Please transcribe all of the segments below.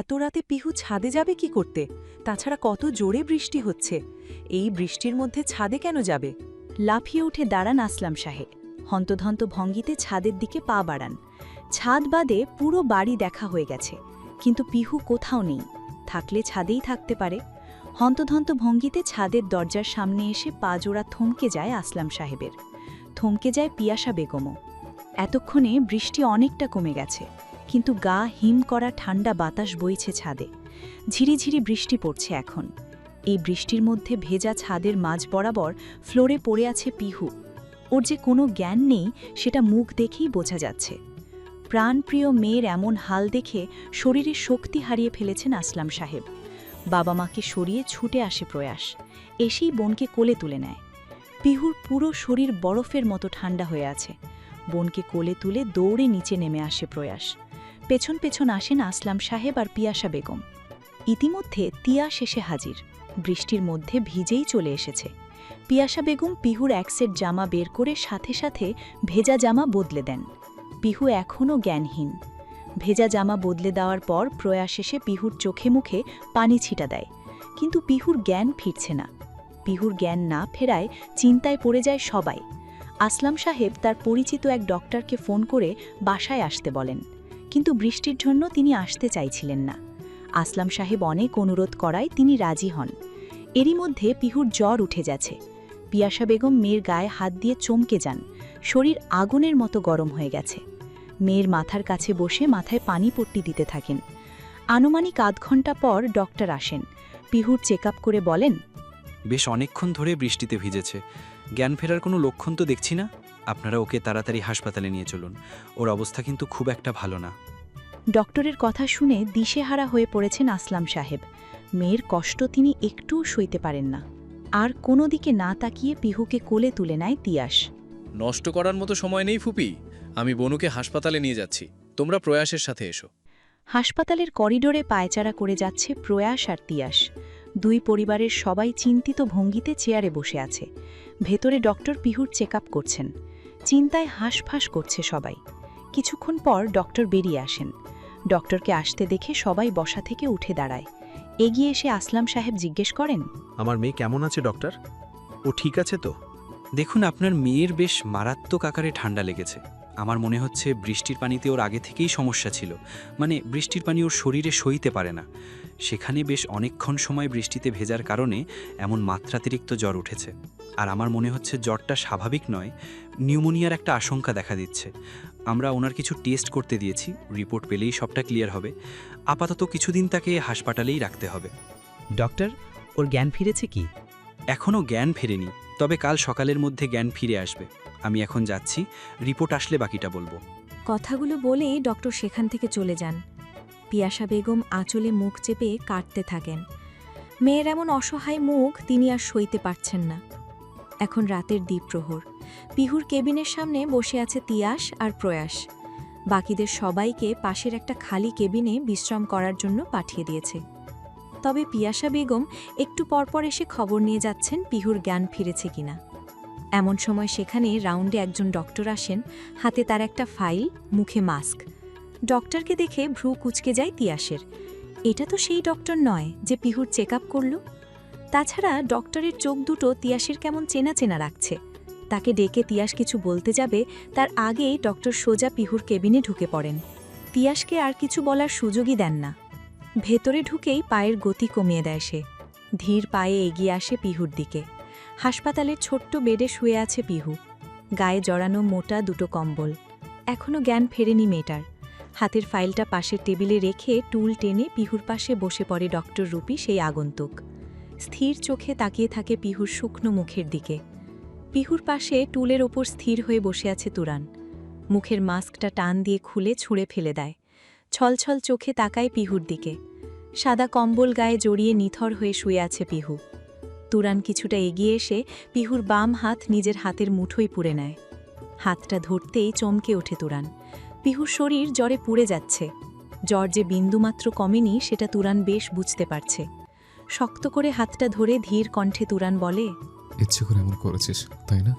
এত রাতে পিহু ছাদে যাবে কি করতে? তাছাড়া কত জোরে বৃষ্টি হচ্ছে। এই বৃষ্টির মধ্যে ছাদে কেন যাবে? লাফিয়ে উঠে দাঁড়ান আসলাম সাহেব। হন্তধন্ত ভঙ্গিতে ছাদের দিকে পা বাড়ান। ছাদ বাদে পুরো বাড়ি দেখা হয়ে গেছে, কিন্তু পিহু কোথাও নেই। থাকলে ছাদেই থাকতে পারে। হন্তধন্ত ভঙ্গিতে ছাদের দরজার সামনে এসে পা জোড়া থমকে যায় আসলাম সাহেবের। থমকে যায় পিয়াসা বেগমও। এতক্ষণে বৃষ্টি অনেকটা কমে গেছে, কিন্তু গা হিম করা ঠান্ডা বাতাস বইছে ছাদে। ঝিরিঝিরি বৃষ্টি পড়ছে এখন। এই বৃষ্টির মধ্যে ভেজা ছাদের মাঝ বরাবর ফ্লোরে পড়ে আছে পিহু। ওর যে কোনো জ্ঞান নেই সেটা মুখ দেখেই বোঝা যাচ্ছে। প্রাণপ্রিয় মেয়ের এমন হাল দেখে শরীরে শক্তি হারিয়ে ফেলেছেন আসলাম সাহেব। বাবা মাকে সরিয়ে ছুটে আসে প্রয়াস, এসেই বোনকে কোলে তুলে নেয়। পিহুর পুরো শরীর বরফের মতো ঠান্ডা হয়ে আছে। বোনকে কোলে তুলে দৌড়ে নিচে নেমে আসে প্রয়াস। পেছন পেছন আসেন আসলাম সাহেব আর পিয়াসা বেগম। ইতিমধ্যে তিয়াস এসে হাজির, বৃষ্টির মধ্যে ভিজেই চলে এসেছে। পিয়াসা বেগম পিহুর এক সেট জামা বের করে সাথে সাথে ভেজা জামা বদলে দেন। পিহু এখনও জ্ঞানহীন। ভেজা জামা বদলে দেওয়ার পর প্রয়াস এসে পিহুর চোখে মুখে পানি ছিটা দেয়, কিন্তু পিহুর জ্ঞান ফিরছে না। পিহুর জ্ঞান না ফেরায় চিন্তায় পড়ে যায় সবাই। আসলাম সাহেব তার পরিচিত এক ডক্টরকে ফোন করে বাসায় আসতে বলেন, কিন্তু বৃষ্টির জন্য তিনি আসতে চাইছিলেন না। আসলাম সাহেব অনেক অনুরোধ করায় তিনি রাজি হন। এরই মধ্যে পিহুর জ্বর উঠে যাচ্ছে। পিয়াসা বেগম মেয়ের গায়ে হাত দিয়ে চমকে যান। শরীর আগুনের মতো গরম হয়ে গেছে। মেয়ের মাথার কাছে বসে মাথায় পানি পট্টি দিতে থাকেন। আনুমানিক আধ ঘন্টা পর ডক্টর আসেন। পিহুর চেক করে বলেন, বেশ অনেকক্ষণ ধরে বৃষ্টিতে ভিজেছে, জ্ঞান ফেরার কোনো লক্ষণ তো দেখছি না। আপনারা ওকে তাড়াতাড়ি হাসপাতালে নিয়ে চলুন, ওর অবস্থা কিন্তু খুব একটা ভালো না। ডক্টরের কথা শুনে দিশেহারা হয়ে পড়েছেন আসলাম সাহেব। মেয়ের কষ্ট তিনি একটুও সইতে পারেন না। আর কোনো দিকে না তাকিয়ে পিহুকে কোলে তুলে নেয় তিয়াস। নষ্ট করার মতো সময় নেই ফুপি, আমি বনুকে হাসপাতালে নিয়ে যাচ্ছি, তোমরা প্রয়াসের সাথে এসো। হাসপাতালের করিডোরে পায়চারা করে যাচ্ছে প্রয়াস আর তিয়াস। দুই পরিবারের সবাই চিন্তিত ভঙ্গিতে চেয়ারে বসে আছে। ভেতরে ডক্টর পিহুর চেক করছেন। চিন্তায় হাঁসফাঁস করছে সবাই। কিছুক্ষণ পর ডক্টর বেরিয়ে আসেন। ডক্টরকে আসতে দেখে সবাই বসা থেকে উঠে দাঁড়ায়। এগিয়ে এসে আসলাম সাহেব জিজ্ঞেস করেন, আমার মেয়ে কেমন আছে ডক্টর? ও ঠিক আছে তো? দেখুন, আপনার মেয়ের বেশ মারাত্মক আকারে ঠান্ডা লেগেছে। আমার মনে হচ্ছে বৃষ্টির পানিতে ওর আগে থেকেই সমস্যা ছিল, মানে বৃষ্টির পানি ওর শরীরে সইতে পারে না। সেখানে বেশ অনেকক্ষণ সময় বৃষ্টিতে ভেজার কারণে এমন মাত্রাতিরিক্ত জ্বর উঠেছে। আর আমার মনে হচ্ছে জ্বরটা স্বাভাবিক নয়, নিউমোনিয়ার একটা আশঙ্কা দেখা দিচ্ছে। আমরা ওনার কিছু টেস্ট করতে দিয়েছি, রিপোর্ট পেলেই সবটা ক্লিয়ার হবে। আপাতত কিছুদিন তাকে হাসপাতালেই রাখতে হবে। ডক্টর, ওর জ্ঞান ফিরেছে কি? এখনও জ্ঞান ফেরেনি, তবে কাল সকালের মধ্যে জ্ঞান ফিরে আসবে। আমি এখন যাচ্ছি, রিপোর্ট আসলে বাকিটা বলবো। কথাগুলো বলেই ডক্টর সেখান থেকে চলে যান। পিয়াসা বেগম আঁচলে মুখ চেপে কাটতে থাকেন। মেয়ের এমন অসহায় মুখ তিনি আর সইতে পারছেন না। এখন রাতের দ্বীপ্রহর। পিহুর কেবিনের সামনে বসে আছে তিয়াস আর প্রয়াস। বাকিদের সবাইকে পাশের একটা খালি কেবিনে বিশ্রাম করার জন্য পাঠিয়ে দিয়েছে। তবে পিয়াসা বেগম একটু পরপর এসে খবর নিয়ে যাচ্ছেন পিহুর জ্ঞান ফিরেছে কিনা। এমন সময় সেখানে রাউন্ডে একজন ডক্টর আসেন, হাতে তার একটা ফাইল, মুখে মাস্ক। ডক্টরকে দেখে ভ্রু কুঁচকে যায় তিয়াসের। এটা তো সেই ডক্টর নয় যে পিহুর চেক করল। তাছাড়া ডক্টরের চোখ দুটো তিয়াসের কেমন চেনা চেনা রাখছে। তাকে ডেকে তিয়াস কিছু বলতে যাবে, তার আগেই ডক্টর সোজা পিহুর কেবিনে ঢুকে পড়েন। তিয়াসকে আর কিছু বলার সুযোগই দেন না। ভেতরে ঢুকেই পায়ের গতি কমিয়ে দেয় সে। ধীর পায়ে এগিয়ে আসে পিহুর দিকে। হাসপাতালের ছোট্ট বেডে শুয়ে আছে পিহু। গায়ে জড়ানো মোটা দুটো কম্বল। এখনও জ্ঞান ফেরেনি মেয়েটার। হাতের ফাইলটা পাশের টেবিলে রেখে টুল টেনে পিহুর পাশে বসে পড়ে ডক্টর রূপী সেই আগন্তুক। স্থির চোখে তাকিয়ে থাকে পিহুর শুকনো মুখের দিকে। পিহুর পাশে টুলের ওপর স্থির হয়ে বসে আছে তুরান। মুখের মাস্কটা টান দিয়ে খুলে ছুঁড়ে ফেলে দেয়। ছলছল চোখে তাকায় পিহুর দিকে। সাদা কম্বল গায়ে জড়িয়ে নিথর হয়ে শুয়ে আছে পিহু। তুরান কিছুটা এগিয়ে এসে পিহুর বাম হাত নিজের হাতের মুঠোয় পুড়ে নেয়। হাতটা ধরতেই চমকে ওঠে তুরান। পিহুর শরীর জ্বরে পুড়ে যাচ্ছে। জ্বর যে বিন্দুমাত্র কমেনি সেটা তুরান বেশ বুঝতে পারছে। শক্ত করে হাতটা ধরে ধীর কণ্ঠে তুরান বলে, ইচ্ছে করে এমন করেছিস তাই না?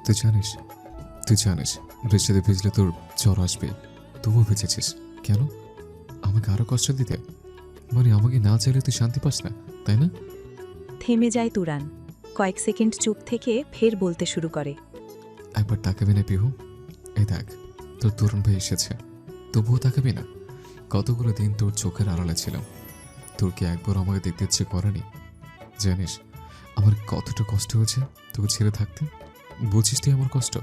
তুই জানিস বৃষ্টিতে ভিজলে তোর জ্বর আসবে, তবুও ভিজেছিস কেন? আমাকে আরো কষ্ট দিতে? মানে আমাকে না চাইলে তুই শান্তি পাস না, তাই না? থেমে যায় তুরান। কয়েক সেকেন্ড চুপ থেকে ফের বলতে শুরু করে। একবার তাকাবি না পিহু? এই দেখ, তোর তরুণ ভাই এসেছে, তবুও তাকাবি না? কতগুলো দিন তোর চোখের আড়ালে ছিলাম, তোর কি একবার আমাকে দেখতে ইচ্ছে করেনি? জানিস আমার কতটা কষ্ট হয়েছে তোকে ছেড়ে থাকতে? বুঝিস তুই আমার কষ্ট?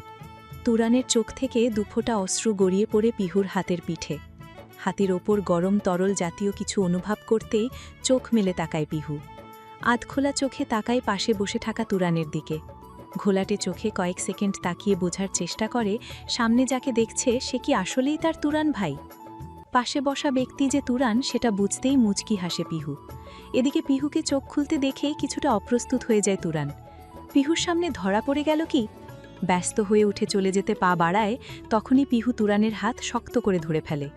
তুরানের চোখ থেকে দুফোঁটা অশ্রু গড়িয়ে পড়ে পিহুর হাতের পিঠে। হাতের ওপর গরম তরল জাতীয় কিছু অনুভব করতেই চোখ মেলে তাকায় পিহু। আধখোলা চোখে তাকায় পাশে বসে থাকা তুরানের দিকে। ঘোলাটে চোখে কয়েক সেকেন্ড তাকিয়ে বোঝার চেষ্টা করে সামনে যাকে দেখছে সে কি আসলেই তার তুরান ভাই। পাশে বসা ব্যক্তি যে তুরান সেটা বুঝতেই মুচকি হাসে পিহু। এদিকে পিহুকে চোখ খুলতে দেখেই কিছুটা অপ্রস্তুত হয়ে যায় তুরান। পিহুর সামনে ধরা পড়ে গেল কি? ব্যস্ত হয়ে উঠে চলে যেতে পা বাড়ায়, তখনই পিহু তুরানের হাত শক্ত করে ধরে ফেলে।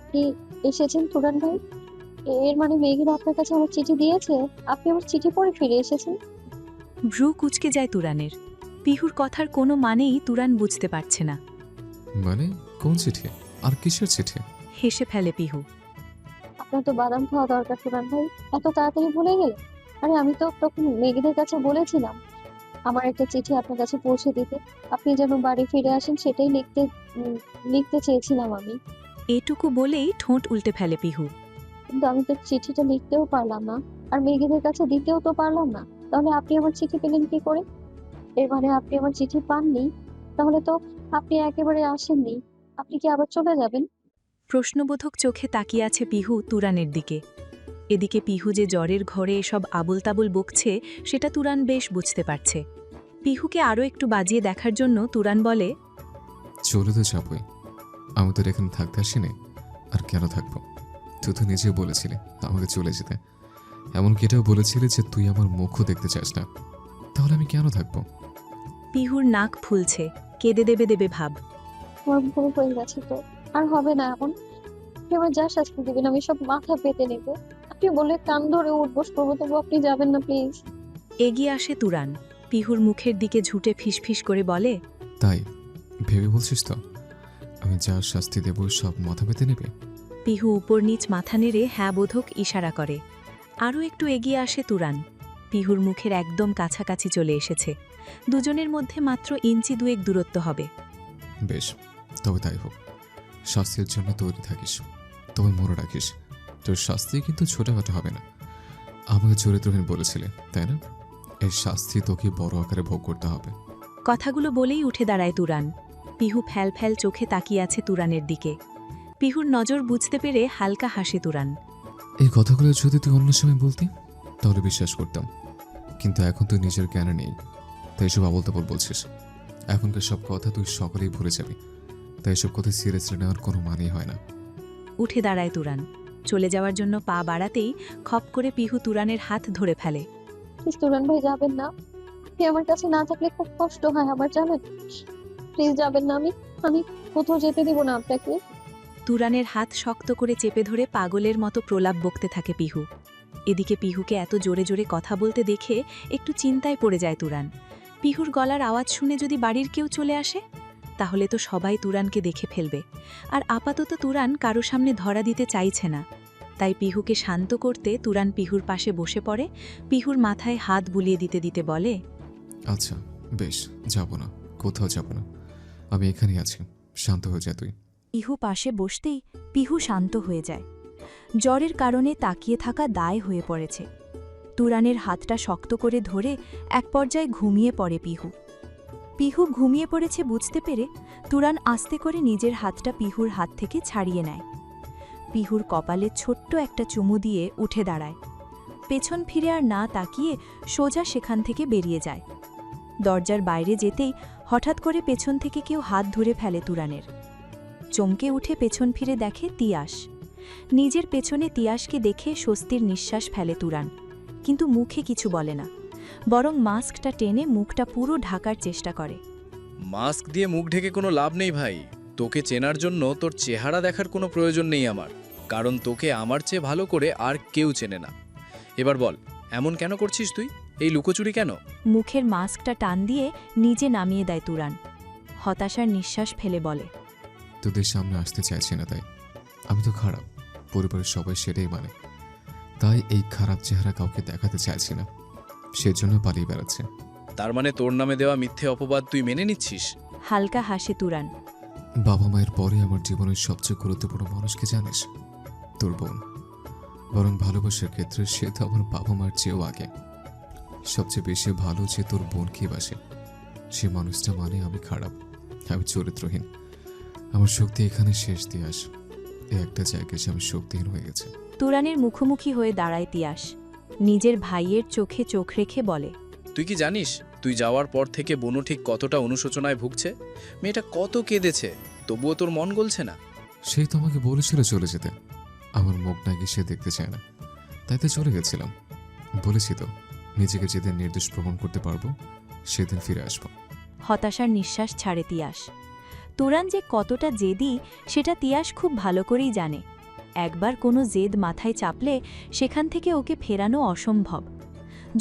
আপনি এসেছেন তুরান ভাই? এর মানে মেঘনা আপনার কাছে আমার চিঠি দিয়েছে? আপনি আমার চিঠি পড়ে ফিরে এসেছেন? ভ্রু কুঁচকে যায় তুরানের। পিহুর কথার কোনো মানেই তুরান বুঝতে পারছে না। মানে কোন চিঠি? আর কিসের চিঠি? হেসে ফেলে পিহু। আপনার তো বাদাম খাওয়া দরকার তুরান ভাই, এত তাড়াতাড়ি ভুলে গেলেন? আরে আমি তো তখন মেঘদের কাছে বলেছিলাম আমার একটা চিঠি আপনার কাছে পৌঁছে দিতে, আপনি যেন বাড়ি ফিরে আসেন সেটাই লিখতে চেয়েছিলাম আমি। এটুকু বলেই ঠোঁট উল্টে ফেলে পিহু। কিন্তু আমি তো চিঠিটা লিখতেও পারলাম না, আর মেঘদের কাছে দিতেও তো পারলাম না। তাহলে আপনি আমার চিঠি পেলেন কি করে? এর মানে আপনি আমার চিঠি পাননি? তাহলে তো আপনি একেবারে আসেননি। আপনি কি আবার চলে যাবেন? প্রশ্নবোধক চোখে তাকিয়ে আছে পিহু তুরানের দিকে। এদিকে পিহু যে জ্বরের ঘরে এসব আবুল তাবুল বকছে সেটা তুরান বেশ বুঝতে পারছে। পিহুকে আরও একটু বাজিয়ে দেখার জন্য তুরান বলে, চলে তো যাবই, আমি তোর এখানে থাকতে আসিনি, আর কেন থাকবো? তুই তো নিজেও বলেছিলি আমাকে চলে যেতে, এমনকি এটাও বলেছিলি যে তুই আমার মুখও দেখতে চাস না। তাহলে আমি কেন থাকবো? পিহুর নাক ফুলছে, কেঁদে দেবে দেবে ভাব। আমার ভুল হয়ে গেছে তো, আর হবে না এমন। আপনি আমার যা শাস্তি দিবেন আমি সব মাথা পেতে নেব। আপনি বলে কান ধরে উঠবোস করবো, তবু আপনি যাবেন না প্লিজ। এগিয়ে আসে তুরান, পিহুর মুখের দিকে ঝুঁটে ফিসফিস করে বলে, তাই ভেবে বলছিস তো আমি যা শাস্তি দেব সব মাথা পেতে নেবে? পিহু উপর নিচ মাথা নেড়ে হ্যাঁ বোধক ইশারা করে। আরও একটু এগিয়ে আসে তুরান, পিহুর মুখের একদম কাছাকাছি চলে এসেছে। দুজনের মধ্যে মাত্র ইঞ্চি দুয়েক দূরত্ব হবে। বেশ, তবে তাই হোক। শাস্তির জন্য তৈরি থাকিস, তবে মনে রাখিস তোর শাস্তি কিন্তু ছোটখাটো হবে না। আমাকে চরিত্রহীন বলেছিলে তাই না? এই শাস্তি তোকে বড় আকারে ভোগ করতে হবে। কথাগুলো বলেই উঠে দাঁড়ায় তুরান। পিহু ফ্যাল ফ্যাল চোখে তাকিয়ে আছে তুরানের দিকে। পিহুর নজর বুঝতে পেরে হালকা হাসে তুরান। এই কথাগুলো যদি তুই অন্য সময় বলতি তাহলে বিশ্বাস করতাম, কিন্তু এখন তুই নিজের জ্ঞানে নেই, তাই এসব আবল তাবল বলছিস। এখনকার সব কথা তুই সকলেই ভুলে যাবি, তাই এসব কথা সিরিয়াসলি নেওয়ার কোনো মানেই হয় না। উঠে দাঁড়ায় তুরান। চলে যাওয়ার জন্য পা বাড়াতেই খপ করে পিহু তুরানের হাত ধরে ফেলে। প্লিজ তুরান ভাই যাবেন না। আপনি আমার কাছে না থাকলে খুব কষ্ট হয় আমার, জানেন? প্লিজ যাবেন না। আমি কোথাও যেতে দিব না আপনাকে। তুরানের হাত শক্ত করে চেপে ধরে পাগলের মতো প্রলাপ বকতে থাকে পিহু। এদিকে পিহুকে এত জোরে জোরে কথা বলতে দেখে একটু চিন্তায় পড়ে যায় তুরান। পিহুর গলার আওয়াজ শুনে যদি বাড়ির কেউ চলে আসে, তাহলে তো সবাই তুরানকে দেখে ফেলবে। আর আপাতত তুরান কারো সামনে ধরা দিতে চাইছে না। তাই পিহুকে শান্ত করতে তুরান পিহুর পাশে বসে পড়ে, পিহুর মাথায় হাত বুলিয়ে দিতে দিতে বলে, আচ্ছা বেশ, যাব না, কোথাও যাব না, আমি এখানেই আছি, শান্ত হয়ে যা তুই। পিহু পাশে বসতেই পিহু শান্ত হয়ে যায়। জ্বরের কারণে তাকিয়ে থাকা দায় হয়ে পড়েছে। তুরানের হাতটা শক্ত করে ধরে এক পর্যায়ে ঘুমিয়ে পড়ে পিহু। পিহু ঘুমিয়ে পড়েছে বুঝতে পেরে তুরান আস্তে করে নিজের হাতটা পিহুর হাত থেকে ছাড়িয়ে নেয়। পিহুর কপালে ছোট্ট একটা চুমু দিয়ে উঠে দাঁড়ায়। পেছন ফিরে আর না তাকিয়ে সোজা সেখান থেকে বেরিয়ে যায়। দরজার বাইরে যেতেই হঠাৎ করে পেছন থেকে কেউ হাত ধরে ফেলে তুরানের। চমকে উঠে পেছন ফিরে দেখে তিয়াস। নিজের পেছনে তিয়াসকে দেখে স্বস্তির নিঃশ্বাস ফেলে তুরান, কিন্তু মুখে কিছু বলে না, বরং মাস্কটা টেনে মুখটা পুরো ঢাকার চেষ্টা করে। মাস্ক দিয়ে মুখ ঢেকে কোনো লাভ নেই ভাই। তোকে চেনার জন্য তোর চেহারা দেখার কোনো প্রয়োজন নেই আমার, কারণ তোকে আমার চেয়ে ভালো করে আর কেউ চেনে না। এবার বল, এমন কেন করছিস তুই? এই লুকোচুরি কেন? মুখের মাস্কটা টান দিয়ে নিজে নামিয়ে দেয় তুরান। হতাশার নিঃশ্বাস ফেলে বলে, তোদের সামনে আসতে চাইছি না, তাই আমি তো খারাপ, পরিবারের সবাই সেটাই মানে। তাই এই খারাপ চেহারা কাউকে দেখাতে চাইছি না, সেজন্য পালিয়ে বেড়াচ্ছে। তার মানে তোর নামে দেওয়া মিথ্যে অপবাদ তুই মেনে নিচ্ছিস? হালকা হাসে তুরান। বাবা মায়ের পরে আমার জীবনের সবচেয়ে গুরুত্বপূর্ণ মানুষকে জানিস? তোর বোন। বরং ভালোবাসার ক্ষেত্রে সে তো আমার বাবা মার চেয়েও আগে। সবচেয়ে বেশি ভালো যে তোর বোনকে বাসে, সে মানুষটা মানে আমি খারাপ, আমি চরিত্রহীন। আমার শক্তি এখানে শেষ। তিয়াস, এই একটা জায়গায় এসে আমি শক্তিহীন হয়ে গেছে। তুরানের মুখোমুখি হয়ে দাঁড়ায় তিয়াস। নিজের ভাইয়ের চোখে চোখ রেখে বলে, তুই কি জানিস তুই যাওয়ার পর থেকে বোনও ঠিক কতটা অনুশোচনায় ভুগছে? মেয়েটা কত কেঁদেছে, তবুও তোর মন গলছে না। সেই তো আমাকে বলেছিল চলে যেতে, আমার মুখ নাকি সে দেখতে চায় না, তাই তো চলে গেছিলাম। বলেছি তো নিজেকে যেদিন নির্দোষ প্রমাণ করতে পারবো সেদিন ফিরে আসবো। হতাশার নিঃশ্বাস ছাড়ে তিয়াস। তুরান যে কতটা জেদি সেটা তিয়াস খুব ভালো করেই জানে। একবার কোনো জেদ মাথায় চাপলে সেখান থেকে ওকে ফেরানো অসম্ভব।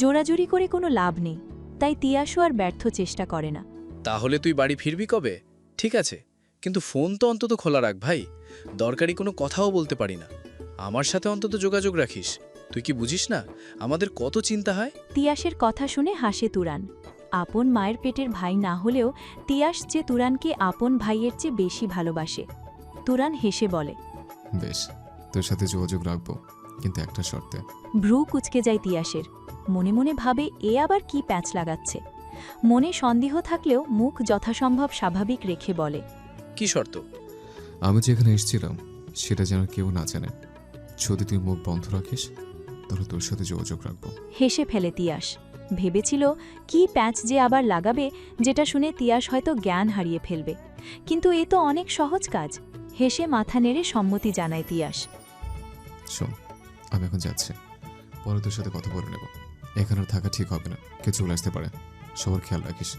জোরাজুরি করে কোনো লাভ নেই, তাই তিয়াসও আর ব্যর্থ চেষ্টা করে না। তাহলে তুই বাড়ি ফিরবি কবে? ঠিক আছে, কিন্তু ফোন তো অন্তত খোলা রাখ ভাই, দরকারি কোনো কথাও বলতে পারি না। আমার সাথে অন্তত যোগাযোগ রাখিস। তুই কি বুঝিস না আমাদের কত চিন্তা হয়? তিয়াসের কথা শুনে হাসে তুরান। আপন মায়ের পেটের ভাই না হলেও তিয়াস যে তুরানকে আপন ভাইয়ের চেয়ে বেশি ভালোবাসে। তুরান হেসে বলে, বেশ, তোর সাথে যোগাযোগ রাখবো, কিন্তু একটা শর্তে। ভ্রু কুঁচকে যায় তিয়াসের। মনে মনে ভাবে এ আবার কি প্যাঁচ লাগাচ্ছে। মনে সন্দেহ থাকলেও মুখ যথাসম্ভব স্বাভাবিক রেখে বলে, কি শর্ত? আমি যেখানে এসেছিলাম সেটা যেন কেউ না জানে। যদি তুই মুখ বন্ধ রাখিস তাহলে তোর সাথে যোগাযোগ রাখবো। হেসে ফেলে তিয়াস। ভেবেছিল কি প্যাঁচ যে আবার লাগাবে, যেটা শুনে তিয়াস হয়তো জ্ঞান হারিয়ে ফেলবে। কিন্তু এ তো অনেক সহজ কাজ। হেসে মাথা নেড়ে সম্মতি জানায় তিয়াস। শোন, আমি এখন যাচ্ছি, পরে তোর সাথে কথা বলে নেব। এখানে আর থাকা ঠিক হবে না, কেউ চলে আসতে পারে, সবার খেয়াল রাখিস।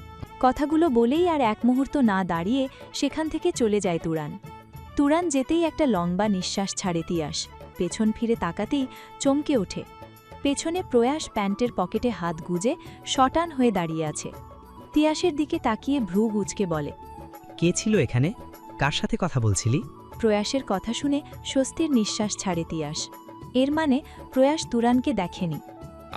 কথাগুলো বলেই আর এক মুহূর্ত না দাঁড়িয়ে সেখান থেকে চলে যায় তুরান। তুরান যেতেই একটা লম্বা নিঃশ্বাস ছাড়ে তিয়াস। পেছন ফিরে তাকাতেই চমকে ওঠে। পেছনে প্রয়াস প্যান্টের পকেটে হাত গুজে শটান হয়ে দাঁড়িয়ে আছে। তিয়াসের দিকে তাকিয়ে ভ্রু গুজকে বলে, কে ছিল এখানে? কার সাথে কথা বলছিলি? প্রয়াসের কথা শুনে স্বস্তির নিঃশ্বাস ছাড়ে তিয়াস। এর মানে প্রয়াস তুরানকে দেখেনি।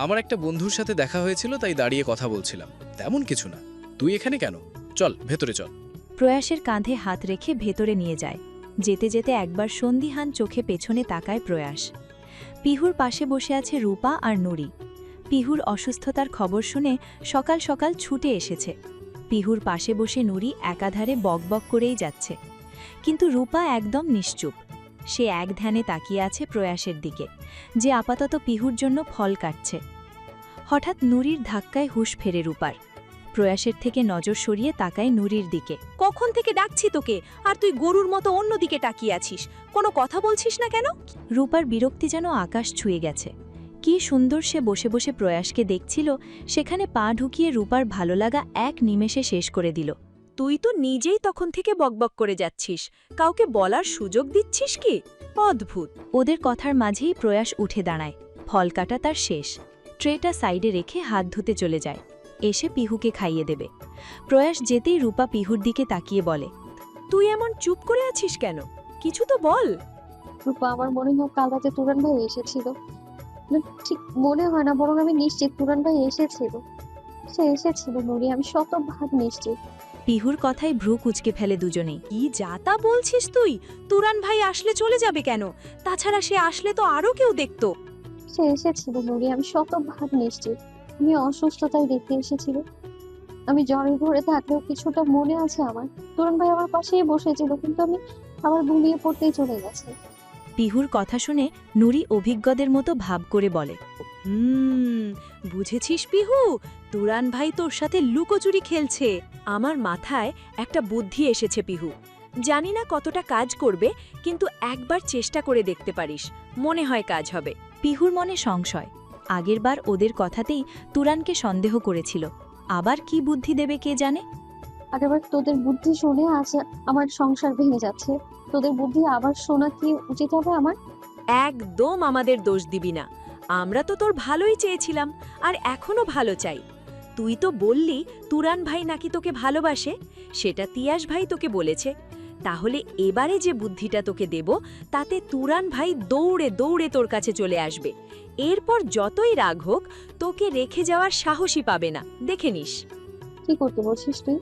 আমার একটা বন্ধুর সাথে দেখা হয়েছিল, তাই দাঁড়িয়ে কথা বলছিলাম, তেমন কিছু না। তুই এখানে কেন? চল ভেতরে চল। প্রয়াসের কাঁধে হাত রেখে ভেতরে নিয়ে যায়। যেতে যেতে একবার সন্দিহান চোখে পেছনে তাকায় প্রয়াস। পিহুর পাশে বসে আছে রূপা আর নুরি। পিহুর অসুস্থতার খবর শুনে সকাল সকাল ছুটে এসেছে। পিহুর পাশে বসে নুরি একাধারে বকবক করেই যাচ্ছে, কিন্তু রূপা একদম নিশ্চুপ। সে এক ধ্যানে তাকিয়ে আছে প্রয়াসের দিকে, যে আপাতত পিহুর জন্য ফল কাটছে। হঠাৎ নুরির ধাক্কায় হুঁশ ফেরে রূপার। প্রয়াসের থেকে নজর সরিয়ে তাকায় নুরির দিকে। কখন থেকে ডাকছি তোকে, আর তুই গরুর মতো অন্যদিকে তাকিয়ে আছিস, কোনো কথা বলছিস না কেন? রূপার বিরক্তি যেন আকাশ ছুঁয়ে গেছে। কি সুন্দর সে বসে বসে প্রয়াসকে দেখছিল, সেখানে পা ঢুকিয়ে রূপার ভালো লাগা এক নিমেষে শেষ করে দিল। তুই তো নিজেই তখন থেকে বকবক করে যাচ্ছিস, কাউকে বলার সুযোগ দিচ্ছিস কি? অদ্ভুত। ওদের কথার মাঝেই প্রয়াস উঠে দাঁড়ায়। ফল কাটা তার শেষ। ট্রেটা সাইডে রেখে হাত ধুতে চলে যায়। এসে পিহুকে খাইয়ে দেবে। প্রয়াস যেতেই রূপা পিহুর দিকে তাকিয়ে বলে, তুই এমন চুপ করে আছিস কেন? কিছু তো বল। রূপা, আমার মনে হয় কাল রাতে তুরান ভাই এসেছিল। না, ঠিক মনে হয় না, বরং আমি নিশ্চিত তুরান ভাই এসেছিল। সে এসেছিল নুরি, আমি শতভাগ নিশ্চিত। পিহুর কথায় ভ্রু কুঁচকে ফেলে দুজনেই। কি যাতা বলছিস তুই? তুরান ভাই আসলে চলে যাবে কেন? তাছাড়া সে আসলে তো আরো কেউ দেখতো। সে এসেছিল নুরি, আমি শতভাগ নিশ্চিত। আমি অসুস্থতায় দেখতে এসেছিল। আমি জ্বরে ঘরে থাকলেও কিছুটা মনে আছে আমার। তুরান ভাই আমার পাশেই বসেছিল, কিন্তু আমি আবার ঘুমিয়ে পড়তেই চলে গেছে। পিহুর কথা শুনে নুরি অভিজ্ঞদের মতো ভাব করে বলে, বুঝেছিস পিহু, তুরান ভাই তোর সাথে লুকোচুরি খেলছে। আমার মাথায় একটা বুদ্ধি এসেছে পিহু। জানি না কতটা কাজ করবে, কিন্তু একবার চেষ্টা করে দেখতে পারিস, মনে হয় কাজ হবে। পিহুর মনে সংশয়। আগেরবার ওদের কথাতেই তুরানকে সন্দেহ করেছিল। আবার কি বুদ্ধি দেবে কে জানে। আগেরবার তোদের বুদ্ধি শুনে আজ আমার সংসার ভেঙে যাচ্ছে। তোদের বুদ্ধি আবার শোনা কি উচিত হবে আমার? একদম আমাদের দোষ দিবি না। আমরা তো তোর ভালোই চেয়েছিলাম, আর এখনো ভালো চাই। তুই তো বললি তুরান ভাই নাকি তোকে ভালোবাসে, সেটা তিয়াস ভাই তোকে বলেছে। তাহলে এবারে যে বুদ্ধিটা তোকে দেব তাতে তুরান ভাই দৌড়ে দৌড়ে তোর কাছে চলে আসবে। এরপর যতই রাগ হোক তোকে রেখে যাওয়ার সাহসই পাবে না, দেখে নিস। কি করতে বলছিস তুই?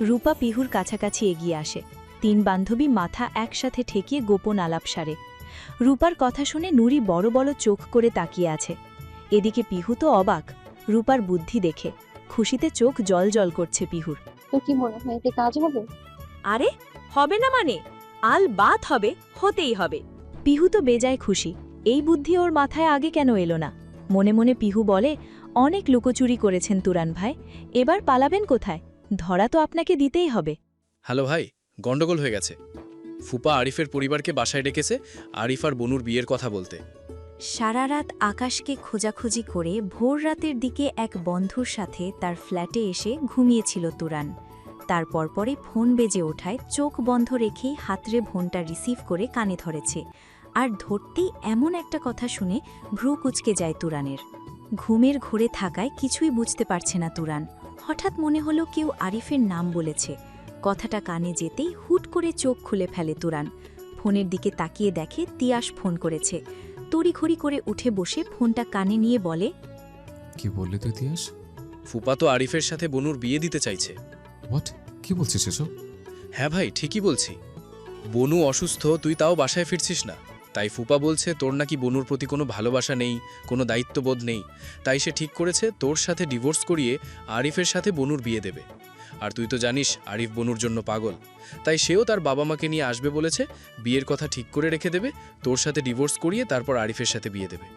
রূপা পিহুর কাছাকাছি এগিয়ে আসে। 3 বান্ধবী মাথা একসাথে ঠেকিয়ে গোপন আলাপ সারে। রূপার কথা শুনে নুরি বড় বড় চোখ করে তাকিয়ে আছে। এদিকে পিহু তো অবাক রূপার বুদ্ধি দেখে। খুশিতে চোখ জল করছে পিহুর। তোর কি মনে হয় এতে কাজ হবে? আরে হবে না মানে? আল বাত হবে, হতেই হবে। পিহু তো বেজায় খুশি। এই বুদ্ধি ওর মাথায় আগে কেন এলো না? মনে মনে পিহু বলে, অনেক লুকোচুরি করেছেন তুরান ভাই, এবার পালাবেন কোথায়? ধরা তো আপনাকে দিতেই হবে। হ্যালো ভাই, গন্ডগোল হয়ে গেছে। ফুপা আরিফের পরিবারকে বাসায় ডেকেছে আরিফ আর বনুর বিয়ের কথা বলতে। সারা রাত আকাশকে খোঁজাখুঁজি করে ভোর রাতের দিকে এক বন্ধুর সাথে তার ফ্ল্যাটে এসে ঘুমিয়েছিল তুরান। তার পরপরই ফোন বেজে ওঠায় চোখ বন্ধ রেখেই হাতরে ফোনটা রিসিভ করে কানে ধরেছে। আর ধরতেই এমন একটা কথা শুনে ভ্রু কুঁচকে যায় তুরানের। ঘুমের ঘোরে থাকায় কিছুই বুঝতে পারছে না তুরান। হঠাৎ মনে হলো কেউ আরিফের নাম বলেছে। কথাটা কানে যেতেই হুট করে চোখ খুলে ফেলে তুরান। ফোনের দিকে তাকিয়ে দেখে তিয়াস ফোন করেছে। তড়িঘড়ি করে উঠে বসে ফোনটা কানে নিয়ে বলে, কি বললি তুই তিয়াস? ফুপা তো আরিফের সাথে বনুর বিয়ে দিতে চাইছে। হোয়াট? কি বলছিস এসব? হ্যাঁ ভাই, ঠিকই বলছি। বনু অসুস্থ, তুই তাও বাসায় ফিরছিস না। তাই ফুপা বলছে তোর নাকি বনুর প্রতি কোনো ভালোবাসা নেই, কোনো দায়িত্ববোধ নেই। তাই সে ঠিক করেছে তোর সাথে ডিভোর্স করিয়ে আরিফের সাথে বনুর বিয়ে দেবে। আর তুই তো জানিস আরিফ বনুর জন্য পাগল। তাই সেও তার বাবা মাকে নিয়ে আসবে বলেছে, বিয়ের কথা ঠিক করে রেখে দেবে, তোর সাথে ডিভোর্স করিয়ে তারপর আরিফের সাথে বিয়ে দেবে।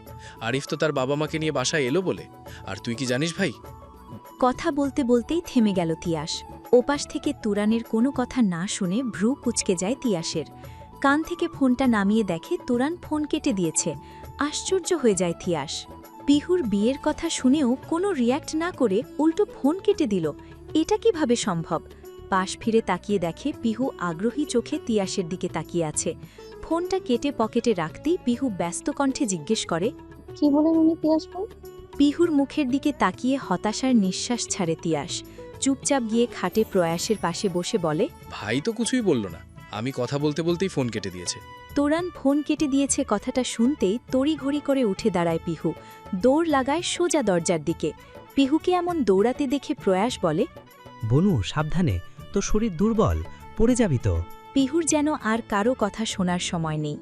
আরিফ তো তার বাবা মাকে নিয়ে বাসায় এলো বলে। আর তুই কি জানিস ভাই? কথা বলতে বলতেই থেমে গেল তিয়াস। ওপাশ থেকে তুরানের কোনো কথা না শুনে ভ্রু কুঁচকে যায় তিয়াসের। কান থেকে ফোনটা নামিয়ে দেখে তুরান ফোন কেটে দিয়েছে। আশ্চর্য হয়ে যায় তিয়াস। পিহুর বিয়ের কথা শুনেও কোনো রিয়্যাক্ট না করে উল্টো ফোন কেটে দিল। এটা কিভাবে সম্ভব? পাশ ফিরে তাকিয়ে দেখে পিহু আগ্রহী চোখে তিয়াসের দিকে তাকিয়ে আছে। ফোনটা কেটে পকেটে রাখতেই পিহু ব্যস্ত কণ্ঠে জিজ্ঞেস করে, কি বলেন উনি তিয়াস ভাই? পিহুর মুখের দিকে তাকিয়ে হতাশার নিঃশ্বাস ছাড়ে তিয়াস। চুপচাপ গিয়ে খাটে প্রয়াসের পাশে বসে বলে, ভাই তো কিছুই বলল না, আমি কথা বলতে বলতেই ফোন কেটে দিয়েছে। তোরান ফোন কেটে দিয়েছে কথাটা শুনতেই তড়িঘড়ি করে উঠে দাঁড়ায় পিহু। দৌড় লাগায় সোজা দরজার দিকে। পিহুকে এমন দৌড়াতে দেখে প্রয়াস বলে, বনু সাবধানে, তোর শরীর দুর্বল, পড়ে যাবি তো। পিহুর যেন আর কারো কথা শোনার সময় নেই।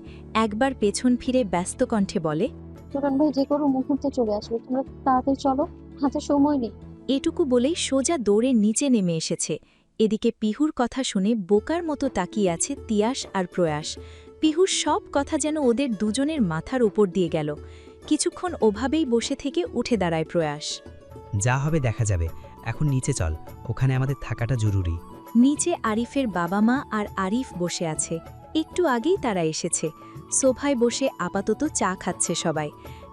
একবার পেছন ফিরে ব্যস্ত কণ্ঠে বলে, তুরান ভাই যে কোনো মুহূর্তে চলে আসবে, তোমরা তাড়াতাড়ি চলো, হাতে সময় নেই। এটুকু বলেই সোজা দৌড়ে নিচে নেমে এসেছে। এদিকে পিহুর কথা শুনে বোকার মতো তাকিয়ে আছে তিয়াস আর প্রয়াস। পিহুর সব কথা যেন ওদের দুজনের মাথার উপর দিয়ে গেল। কিছুক্ষণ ওভাবেই বসে থেকে উঠে দাঁড়ায় প্রয়াস। যা হবে দেখা যাবে, এখন নিচে চল, ওখানে আমাদের থাকাটা জরুরি। নিচে আরিফের বাবা মা আর আরিফ বসে আছে। একটু আগেই তারা এসেছে। সোফায় বসে আপাতত চা খাচ্ছে সবাই।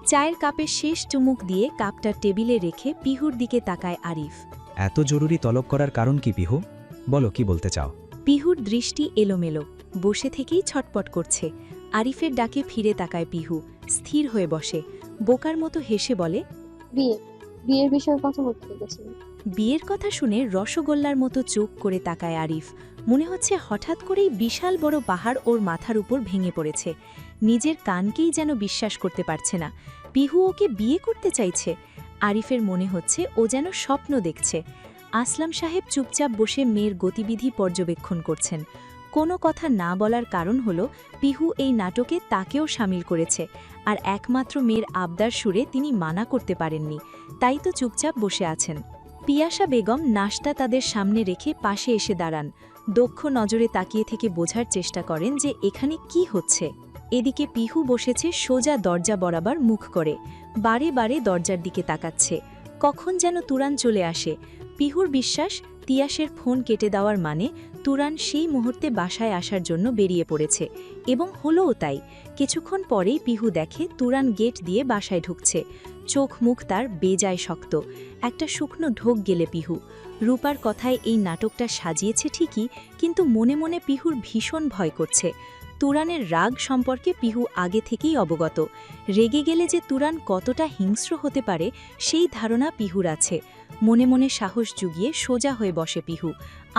চায়ের কাপে শেষ চুমুক দিয়ে কাপটা টেবিলে রেখে পিহুর দিকে তাকায় আরিফ। এত জরুরি তলব করার কারণ কি পিহু? বলো কি বলতে চাও? পিহুর দৃষ্টি এলোমেলো, বসে থেকেই ছটপট করছে। আরিফের ডাকে ফিরে তাকায় পিহু, স্থির হয়ে বসে। বোকার মতো হেসে বলে, বিয়ের বিষয়ে কথা বলতে গেছিল। বিয়ের কথা শুনে রসগোল্লার মতো চোখ করে তাকায় আরিফ। মনে হচ্ছে হঠাৎ করেই বিশাল বড় পাহাড় ওর মাথার উপর ভেঙে পড়েছে। নিজের কানকেই যেন বিশ্বাস করতে পারছে না। পিহু ওকে বিয়ে করতে চাইছে। আরিফের মনে হচ্ছে ও যেন স্বপ্ন দেখছে। আসলাম সাহেব চুপচাপ বসে মেয়ের গতিবিধি পর্যবেক্ষণ করছেন। কোনো কথা না বলার কারণ হল পিহু এই নাটকে তাকেও সামিল করেছে, আর একমাত্র মেয়ের আবদার সুরে তিনি মানা করতে পারেননি। তাই তো চুপচাপ বসে আছেন। পিয়াসা বেগম নাশতা তাদের সামনে রেখে পাশে এসে দাঁড়ান। দক্ষ নজরে তাকিয়ে থেকে বোঝার চেষ্টা করেন যে এখানে কি হচ্ছে। এদিকে পিহু বসেছে সোজা দরজা বরাবর মুখ করে, বারে বারে দরজার দিকে তাকাচ্ছে। কখন যেন তুরান চলে আসে। পিহুর বিশ্বাস তিয়াসের ফোন কেটে দেওয়ার মানে তুরান সেই মুহূর্তে বাসায় আসার জন্য বেরিয়ে পড়েছে, এবং হলোও তাই। কিছুক্ষণ পরেই পিহু দেখে তুরান গেট দিয়ে বাসায় ঢুকছে। চোখ মুখ তার বেজায় শক্ত। একটা শুকনো ঢোক গেলে পিহু। রূপার কথায় এই নাটকটা সাজিয়েছে ঠিকই, কিন্তু মনে মনে পিহুর ভীষণ ভয় করছে। তুরানের রাগ সম্পর্কে পিহু আগে থেকেই অবগত। রেগে গেলে যে তুরান কতটা হিংস্র হতে পারে সেই ধারণা পিহুর আছে। মনে মনে সাহস জুগিয়ে সোজা হয়ে বসে পিহু।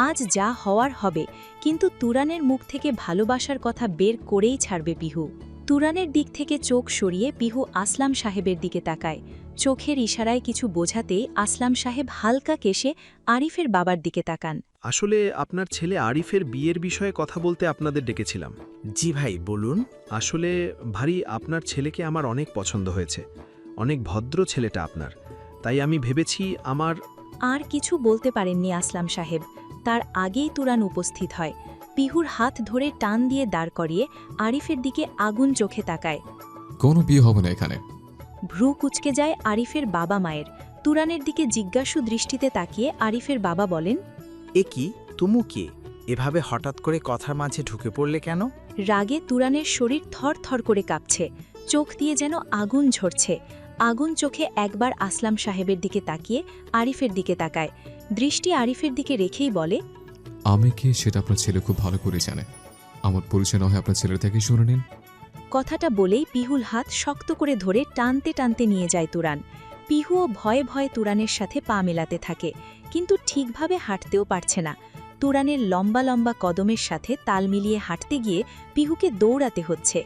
আজ যা হওয়ার হবে, কিন্তু তুরানের মুখ থেকে ভালোবাসার কথা বের করেই ছাড়বে পিহু। তুরানের দিক থেকে চোখ সরিয়ে পিহু আসলাম সাহেবের দিকে তাকায়। চোখের ইশারায় কিছু বোঝাতেই আসলাম সাহেব হালকা কেশে আরিফের বাবার দিকে তাকান। আসলে আপনার ছেলে আরিফের বিয়ের বিষয়ে কথা বলতে আপনাদের ডেকেছিলাম। জি ভাই, বলুন। আসলে ভারী আপনার ছেলেকে আমার অনেক পছন্দ হয়েছে। অনেক ভদ্র ছেলেটা আপনার। তাই আমি ভেবেছি আমার। আর কিছু বলতে পারেননি আসলাম সাহেব। তার আগেই তুরান উপস্থিত হয়। পিহুর হাত ধরে টান দিয়ে দাঁড় করিয়ে আরিফের দিকে আগুন চোখে তাকায়। কোনো বিয়ে হবে না এখানে। ভ্রু কুঁচকে যায় আরিফের বাবা মায়ের। তুরানের দিকে জিজ্ঞাসু দৃষ্টিতে তাকিয়ে আরিফের বাবা বলেন, এ কি, তুমু কে? এভাবে হঠাৎ করে কথার মাঝে ঢুকে পড়লে কেন? রাগে তুরানের শরীর থর থর করে কাঁপছে। চোখ দিয়ে যেন আগুন ঝরছে। আগুন চোখে একবার আসলাম সাহেবের দিকে তাকিয়ে আরিফের দিকে তাকায়। দৃষ্টি আরিফের দিকে রেখেই বলে, আমি কি সেটা আপনার ছেলে খুব ভালো করে জানে। আমার পরিচয় না হয় আপনার ছেলের থেকেই শুনে নিন। কথাটা বলেই পিহুল হাত শক্ত করে ধরে টানতে টানতে নিয়ে যায় তুরান। পিহুও ভয়ে ভয়ে তুরানের সাথে পা মেলাতে থাকে, কিন্তু ঠিকভাবে হাঁটতেও পারছে না। তুরানের লম্বা লম্বা কদমের সাথে তাল মিলিয়ে হাঁটতে গিয়ে পিহুকে দৌড়াতে হচ্ছে।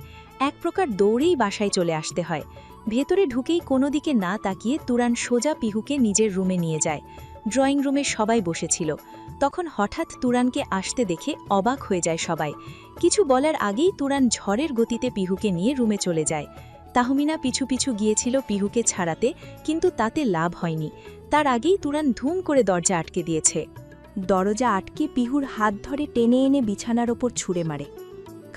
এক প্রকার দৌড়েই বাসায় চলে আসতে হয়। ভেতরে ঢুকেই কোনো দিকে না তাকিয়ে তুরান সোজা পিহুকে নিজের রুমে নিয়ে যায়। ড্রয়িং রুমে সবাই বসেছিল। তখন হঠাৎ তুরানকে আসতে দেখে অবাক হয়ে যায় সবাই। কিছু বলার আগেই তুরান ঝড়ের গতিতে পিহুকে নিয়ে রুমে চলে যায়। তাহমিনা পিছু পিছু গিয়েছিল পিহুকে ছাড়াতে, কিন্তু তাতে লাভ হয়নি। তার আগেই তুরান ধুম করে দরজা আটকে দিয়েছে। দরজা আটকে পিহুর হাত ধরে টেনে এনে বিছানার ওপর ছুঁড়ে মারে।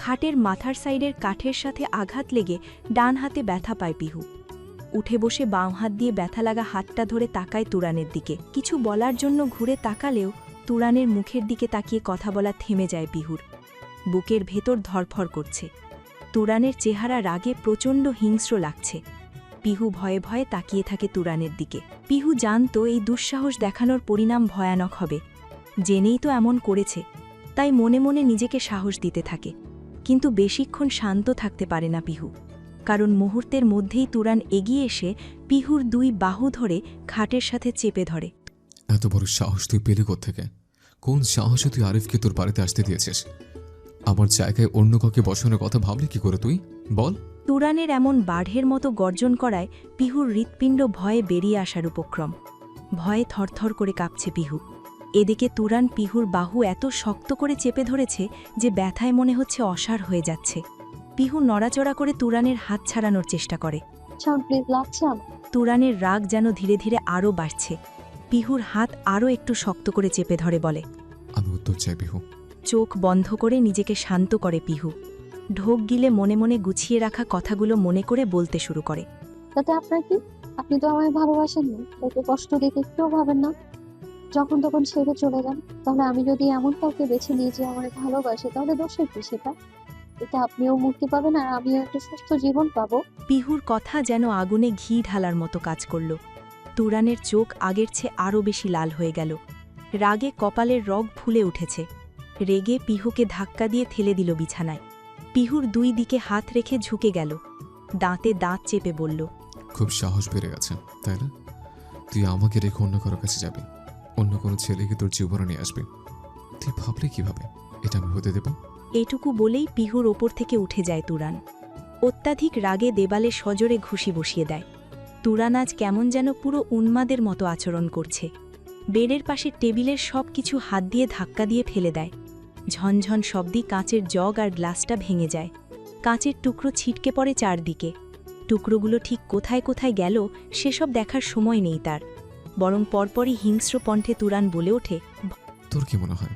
খাটের মাথার সাইডের কাঠের সাথে আঘাত লেগে ডান হাতে ব্যথা পায় পিহু। উঠে বসে বাঁ হাত দিয়ে ব্যথা লাগা হাতটা ধরে তাকায় তুরানের দিকে। কিছু বলার জন্য ঘুরে তাকালেও তুরানের মুখের দিকে তাকিয়ে কথা বলা থেমে যায় পিহুর। বুকের ভেতর ধরফর করছে। তুরানের চেহারা রাগে প্রচণ্ড হিংস্র লাগছে। পিহু ভয়ে ভয়ে তাকিয়ে থাকে তুরানের দিকে। পিহু জানত এই দুঃসাহস দেখানোর পরিণাম ভয়ানক হবে। জেনেই তো এমন করেছে, তাই মনে মনে নিজেকে সাহস দিতে থাকে। কিন্তু বেশিক্ষণ শান্ত থাকতে পারে না পিহু, কারণ মুহূর্তের মধ্যেই তুরান এগিয়ে এসে পিহুর দুই বাহু ধরে খাটের সাথে চেপে ধরে। এত বড় সাহস তুই পেলি কোত্থেকে? কোন সাহসে তুই আরিফকে তোর বাড়িতে আসতে দিয়েছিস? আমার জায়গায় অন্য কাউকে বসানোর কথা ভাবলি কি করে তুই, বল? তুরানের এমন বাঢ়ের মতো গর্জন করায় পিহুর হৃৎপিণ্ড ভয়ে বেরিয়ে আসার উপক্রম। ভয়ে থরথর করে কাঁপছে পিহু। এদিকে তুরান পিহুর বাহু এত শক্ত করে চেপে ধরেছে যে ব্যথায় মনে হচ্ছে অসাড় হয়ে যাচ্ছে। পিহু নড়াচড়া করে তুরানের হাত ছাড়ানোর চেষ্টা করে। প্লিজ, লাগছে আমার। তুরানের রাগ যেন ধীরে ধীরে আরও বাড়ছে। পিহুর হাত আরও একটু শক্ত করে চেপে ধরে বলে, আমি উত্তর চাই পিহু। চোখ বন্ধ করে নিজেকে শান্ত করে পিহু। ঢোক গিলে মনে মনে গুছিয়ে রাখা কথাগুলো মনে করে বলতে শুরু করে। তাতে আপনার কি? আপনি তো আমায় ভালোবাসেন না, তাতে কষ্ট দিতে একটুও ভাবেন না। যখন তখন ছেড়ে চলে যান। তাহলে আমি যদি এমন কাউকে বেছে নিই যে আমায় ভালোবাসে, তাহলে দোষের কি সেটা? এতে আপনিও মুক্তি পাবেন আর আমিও একটা সুস্থ জীবন পাবো। পিহুর কথা যেন আগুনে ঘি ঢালার মতো কাজ করল। তুরানের চোখ আগের চেয়ে আরও বেশি লাল হয়ে গেল। রাগে কপালের রগ ফুলে উঠেছে। রেগে পিহুকে ধাক্কা দিয়ে ঠেলে দিল বিছানায়। পিহুর দুই দিকে হাত রেখে ঝুঁকে গেল। দাঁতে দাঁত চেপে বলল, খুব সাহস বেড়ে গেছে, তাই না? তুই আমাকে রেখে অন্য কারো কাছে যাবি, অন্য কোনো ছেলেকে তোর জীবনে নিয়ে আসবি। তুই ভাবলে কিভাবে এটা আমি হতে দেব? এটুকু বলেই পিহুর ওপর থেকে উঠে যায় তুরান। অত্যাধিক রাগে দেবালে সজোরে ঘুষি বসিয়ে দেয়। তুরান আজ কেমন যেন পুরো উন্মাদের মতো আচরণ করছে। বেডের পাশে টেবিলের সব কিছু হাত দিয়ে ধাক্কা দিয়ে ফেলে দেয়। ঝনঝন শব্দে কাঁচের জগ আর গ্লাসটা ভেঙে যায়। কাঁচের টুকরো ছিটকে পড়ে চারদিকে। টুকরোগুলো ঠিক কোথায় কোথায় গেল সেসব দেখার সময় নেই তার, বরং পরপরই হিংস্র কণ্ঠে তুরান বলে ওঠে, তোর কি মনে হয়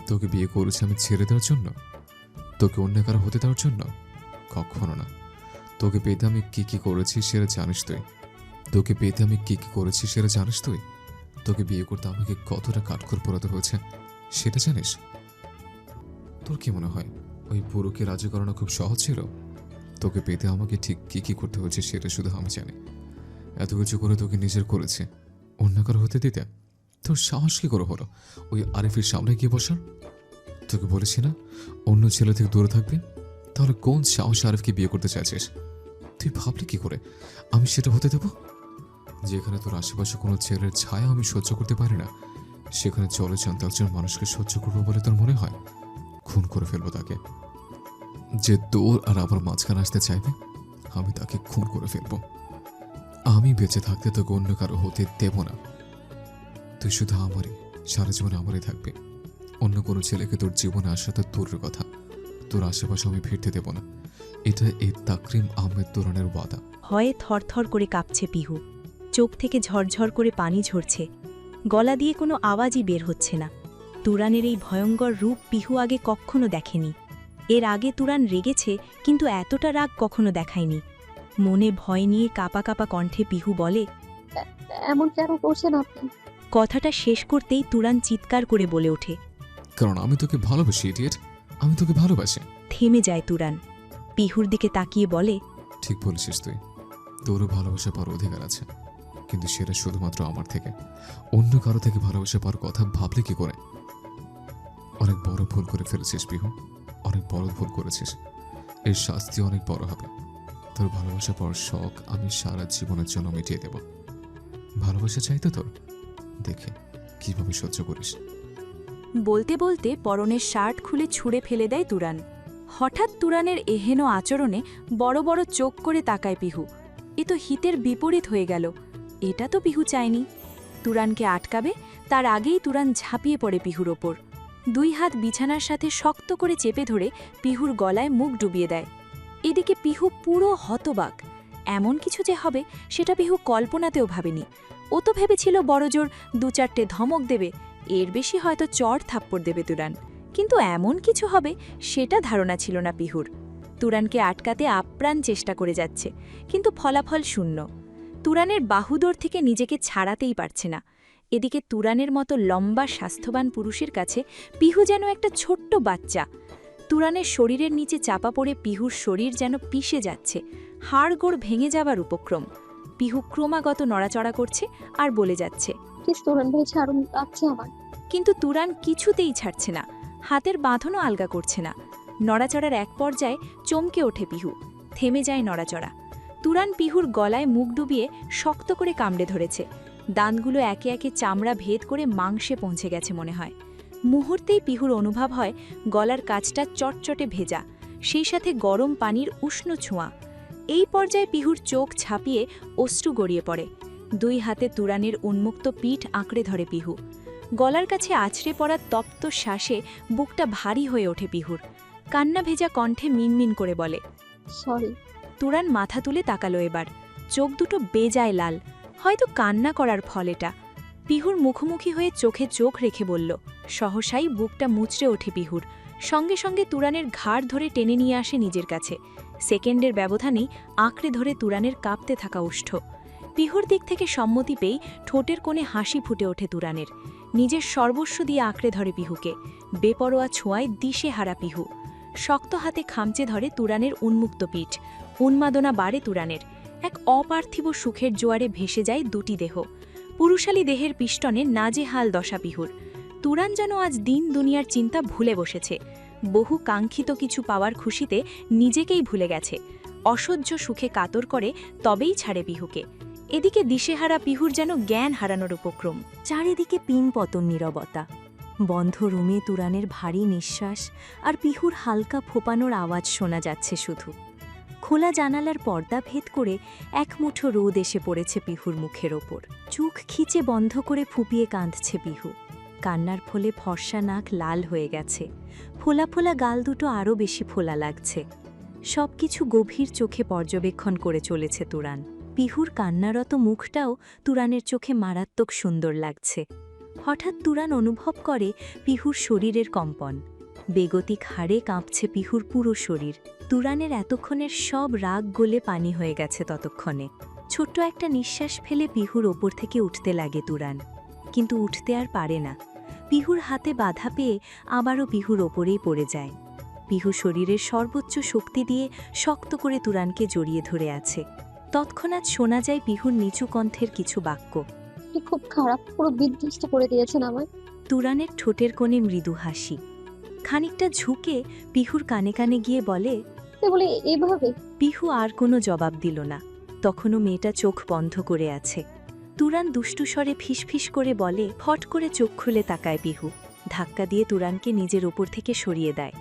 তোকে বিয়ে করেছি আমি ছেড়ে দেওয়ার জন্য, তোকে অন্য কারো হতে দেওয়ার জন্য? কখনো না। তোকে পেতে আমি কি কি করেছি সেটা জানিস তুই। তোকে পেতে আমি কি কি করেছি সেটা জানিস তুই। তোকে বিয়ে করতে আমাকে কতটা কাঠখড় পোড়াতে হয়েছে সেটা জানিস? তোর কি মনে হয় ওই পুরোকে রাজি করানো খুব সহজ ছিল? তোকে পেতে আমাকে ঠিক কি কি করতে হয়েছে সেটা শুধু আমি জানি। এত কিছু করে তোকে নিজের করেছে, অন্য কারো হতে দিতে তোর সাহস কি করে হলো ওই আরিফের সামনে গিয়ে বসার? তোকে বলেছি না অন্য ছেলে থেকে দূরে থাকবে? তাহলে কোন সাহস আরিফকে বিয়ে করতে চাইছিস? তুই ভাবলি কি করে আমি সেটা হতে দেব? যেখানে তোর আশেপাশে কোনো ছেলের ছায়া আমি সহ্য করতে পারি না, সেখানে চলে যান একজন মানুষকে সহ্য করবো বলে তোর মনে হয়? খুন করে ফেলবো তাকে। যে তোর আর আবার মাঝখানে আসতে চাইবে, আমি তাকে খুন করে ফেলবো। আমি বেঁচে থাকতে তোকে অন্য কারো হতে দেব না। তুই শুধু আমারই, সারা জীবন আমারই থাকবে। অন্য কোনো ছেলেকে তোর জীবনে আসা তো দূরের কথা, তোর আশেপাশে আমি ফিরতে দেব না। এটা এই তাকরিম আহমেদ তুরানের ওয়াদা। ভয়ে থরথর করে কাঁপছে পিহু। চোখ থেকে ঝরঝর করে পানি ঝরছে, গলা দিয়ে কোনো আওয়াজই বের হচ্ছে না। তুরানের এই ভয়ঙ্কর রূপ পিহু আগে কখনো দেখেনি। এর আগে তুরান রেগেছে, কিন্তু এতটা রাগ কখনো দেখায়নি। মনে ভয় নিয়ে কাঁপা কাঁপা কণ্ঠে পিহু বলে, এমন কেন করছেন আপনি? কথাটা শেষ করতেই তুরান চিৎকার করে বলে ওঠে। কারণ আমি তোকে ভালোবাসি ইডিয়েট, আমি তোকে ভালোবাসি। থেমে যায় তুরান, পিহুর দিকে তাকিয়ে বলে, ঠিক বলেছিস তুই, তোরও ভালোবাসা পাওয়ার অধিকার আছে, কিন্তু সেটা শুধুমাত্র আমার থেকে। অন্য কারো থেকে ভালোবাসা পাওয়ার কথা ভাবলে কি করে? অনেক বড় ভুল করে ফেলেছিস পিহু, অনেক বড় ভুল করেছিস। এর শাস্তি অনেক বড় হবে। তোর ভালোবাসা পাওয়ার শখ আমি সারা জীবনের জন্য মিটিয়ে দেব। ভালোবাসা চাইতো তোর, দেখে কিভাবে সহ্য করিস। বলতে বলতে পরনের শার্ট খুলে ছুঁড়ে ফেলে দেয় তুরান। হঠাৎ তুরানের এহেন আচরণে বড় বড় চোখ করে তাকায় পিহু। এ তো হিতের বিপরীত হয়ে গেল। এটা তো পিহু চায়নি। তুরানকে আটকাবে তার আগেই তুরান ঝাঁপিয়ে পড়ে পিহুর ওপর। 2 হাত বিছানার সাথে শক্ত করে চেপে ধরে পিহুর গলায় মুখ ডুবিয়ে দেয়। এদিকে পিহু পুরো হতবাক। এমন কিছু যে হবে সেটা পিহু কল্পনাতেও ভাবেনি। ও তো ভেবেছিল বড়জোর 2-4টে ধমক দেবে, এর বেশি হয়তো চড় থাপ্পড় দেবে তুরান। কিন্তু এমন কিছু হবে সেটা ধারণা ছিল না পিহুর। তুরানকে আটকাতে আপ্রাণ চেষ্টা করে যাচ্ছে, কিন্তু ফলাফল শূন্য। তুরানের বাহুদর থেকে নিজেকে ছাড়াতেই পারছে না। এদিকে তুরানের মতো লম্বা স্বাস্থ্যবান পুরুষের কাছে পিহু যেন একটা ছোট্ট বাচ্চা। তুরানের শরীরের নিচে চাপা পড়ে পিহুর শরীর যেন পিষে যাচ্ছে, হাড়গোড় ভেঙে যাবার উপক্রম। পিহু ক্রমাগত নড়াচড়া করছে আর বলে যাচ্ছে, প্লিজ তুরান ভাই ছাড়ুন, লাগছে আমার। কিন্তু তুরান কিছুতেই ছাড়ছে না, হাতের বাঁধনও আলগা করছে না। নড়াচড়ার এক পর্যায়ে চমকে ওঠে পিহু, থেমে যায় নড়াচড়া। তুরান পিহুর গলায় মুখ ডুবিয়ে শক্ত করে কামড়ে ধরেছে। দাঁতগুলো একে একে চামড়া ভেদ করে মাংসে পৌঁছে গেছে মনে হয়। মুহূর্তেই পিহুর অনুভব হয় গলার কাছটা চটচটে ভেজা, সেই সাথে গরম পানির উষ্ণ ছোঁয়া। এই পর্যায়ে পিহুর চোখ ছাপিয়ে অশ্রু গড়িয়ে পড়ে। 2 হাতে তুরানের উন্মুক্ত পিঠ আঁকড়ে ধরে পিহু। গলার কাছে আছড়ে পড়া তপ্ত শ্বাসে বুকটা ভারী হয়ে ওঠে পিহুর। কান্না ভেজা কণ্ঠে মিনমিন করে বলে, সরি। তুরান মাথা তুলে তাকালো এবার, চোখ দুটো বেজায় লাল, হয়তো কান্না করার ফল এটা। পিহুর মুখোমুখি হয়ে চোখে চোখ রেখে বলল। সহসাই বুকটা মুচড়ে ওঠে পিহুর। সঙ্গে সঙ্গে তুরানের ঘাড় ধরে টেনে নিয়ে আসে নিজের কাছে। সেকেন্ডের ব্যবধানেই আঁকড়ে ধরে তুরানের কাঁপতে থাকা ওষ্ঠ। পিহুর দিক থেকে সম্মতি পেয়ে ঠোঁটের কোণে হাসি ফুটে ওঠে তুরানের। নিজের সর্বস্ব দিয়ে আঁকড়ে ধরে পিহুকে। বেপরোয়া ছোঁয়ায় দিশে হারা পিহু। শক্ত হাতে খামচে ধরে তুরানের উন্মুক্ত পিঠ। উন্মাদনা বাড়ে তুরানের। এক অপার্থিব সুখের জোয়ারে ভেসে যায় 2টি দেহ। পুরুষালী দেহের পিষ্টনে নাজেহাল দশা পিহুর। তুরান যেন আজ দিন দুনিয়ার চিন্তা ভুলে বসেছে। বহু কাঙ্ক্ষিত কিছু পাওয়ার খুশিতে নিজেকেই ভুলে গেছে। অসহ্য সুখে কাতর করে তবেই ছাড়ে পিহুকে। এদিকে দিশেহারা পিহুর যেন জ্ঞান হারানোর উপক্রম। চারিদিকে পিনপতন নীরবতা। বন্ধ রুমে তুরানের ভারী নিঃশ্বাস আর পিহুর হালকা ফোপানোর আওয়াজ শোনা যাচ্ছে শুধু। খোলা জানালার পর্দা ভেদ করে এক মুঠো রোদ এসে পড়েছে পিহুর মুখের ওপর। চোখ খিচে বন্ধ করে ফুপিয়ে কাঁদছে পিহু। কান্নার ফলে ফর্সা নাক লাল হয়ে গেছে। ফোলা ফোলা গাল দুটো আরও বেশি ফোলা লাগছে। সবকিছু গভীর চোখে পর্যবেক্ষণ করে চলেছে তুরান। পিহুর কান্নারত মুখটাও তুরানের চোখে মারাত্মক সুন্দর লাগছে। হঠাৎ তুরান অনুভব করে পিহুর শরীরের কম্পন। বেগতিক হাড়ে কাঁপছে পিহুর পুরো শরীর। তুরানের এতক্ষণের সব রাগ গলে পানি হয়ে গেছে ততক্ষণে। ছোট্ট একটা নিঃশ্বাস ফেলে পিহুর ওপর থেকে উঠতে লাগে তুরান, কিন্তু উঠতে আর পারে না। পিহুর হাতে বাধা পেয়ে আবারও পিহুর ওপরেই পড়ে যায়। পিহু শরীরের সর্বোচ্চ শক্তি দিয়ে শক্ত করে তুরানকে জড়িয়ে ধরে আছে। তৎক্ষণাৎ শোনা যায় পিহুর নিচু কণ্ঠের কিছু বাক্য। খুব খারাপ, পুরো বিধ্বস্ত করে দিয়েছেন আমায়। তুরানের ঠোঁটের কোণে মৃদু হাসি। খানিকটা ঝুঁকে পিহুর কানে কানে গিয়ে বলে, থাকতে বলে এভাবে? পিহু আর কোনো জবাব দিল না। তখনও মেয়েটা চোখ বন্ধ করে আছে। তুরান দুষ্টু স্বরে ফিসফিস করে বলে, ফট করে চোখ খুলে তাকায় পিহু। ধাক্কা দিয়ে তুরানকে নিজের ওপর থেকে সরিয়ে দেয়।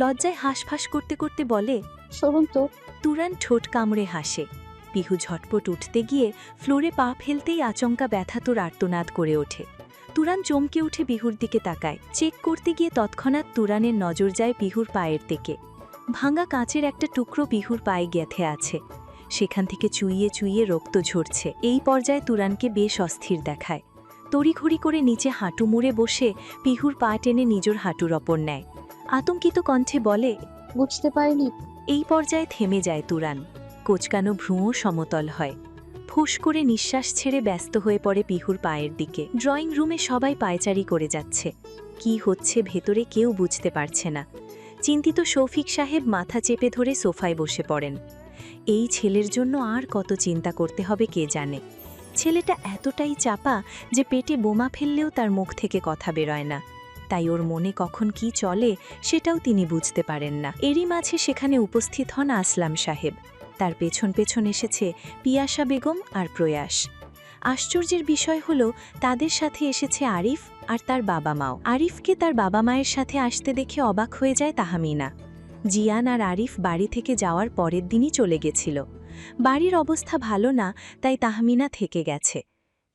লজ্জায় হাঁসফাঁস করতে করতে বলে, সরুন তো। তুরান ঠোঁট কামড়ে হাসে। পিহু ঝটপট উঠতে গিয়ে ফ্লোরে পা ফেলতেই আচমকা ব্যথাতুর আর্তনাদ করে ওঠে। তুরান চমকে উঠে পিহুর দিকে তাকায়। চেক করতে গিয়ে তৎক্ষণাৎ তুরানের নজর যায় পিহুর পায়ের দিকে। ভাঙা কাঁচের একটা টুকরো পিহুর পায়ে গেঁথে আছে। সেখান থেকে চুইয়ে চুইয়ে রক্ত ঝরছে। এই পর্যায়ে তুরানকে বেশ অস্থির দেখায়। তড়িঘড়ি করে নিচে হাঁটু মুড়ে বসে পিহুর পা টেনে নিজের হাঁটুর ওপর নেয়। আতঙ্কিত কণ্ঠে বলে, বুঝতে পারিনি। এই পর্যায়ে থেমে যায় তুরান। কোচকানো ভ্রুও সমতল হয়। ফুস করে নিঃশ্বাস ছেড়ে ব্যস্ত হয়ে পড়ে পিহুর পায়ের দিকে। ড্রয়িং রুমে সবাই পায়চারি করে যাচ্ছে। কি হচ্ছে ভেতরে কেউ বুঝতে পারছে না। চিন্তিত শৌফিক সাহেব মাথা চেপে ধরে সোফায় বসে পড়েন। এই ছেলের জন্য আর কত চিন্তা করতে হবে কে জানে। ছেলেটা এতটাই চাপা যে পেটে বোমা ফেললেও তার মুখ থেকে কথা বেরোয় না। তাই ওর মনে কখন কি চলে সেটাও তিনি বুঝতে পারেন না। এরই মাঝে সেখানে উপস্থিত হন আসলাম সাহেব। তার পেছন পেছন এসেছে পিয়াসা বেগম আর প্রয়াস। আশ্চর্যের বিষয় হলো তাদের সাথে এসেছে আরিফ আর তার বাবা মাও। আরিফকে তার বাবা মায়ের সাথে আসতে দেখে অবাক হয়ে যায় তাহমিনা। জিয়ান আর আরিফ বাড়ি থেকে যাওয়ার পরের দিনই চলে গেছিল। বাড়ির অবস্থা ভালো না, তাই তাহমিনা থেকে গেছে।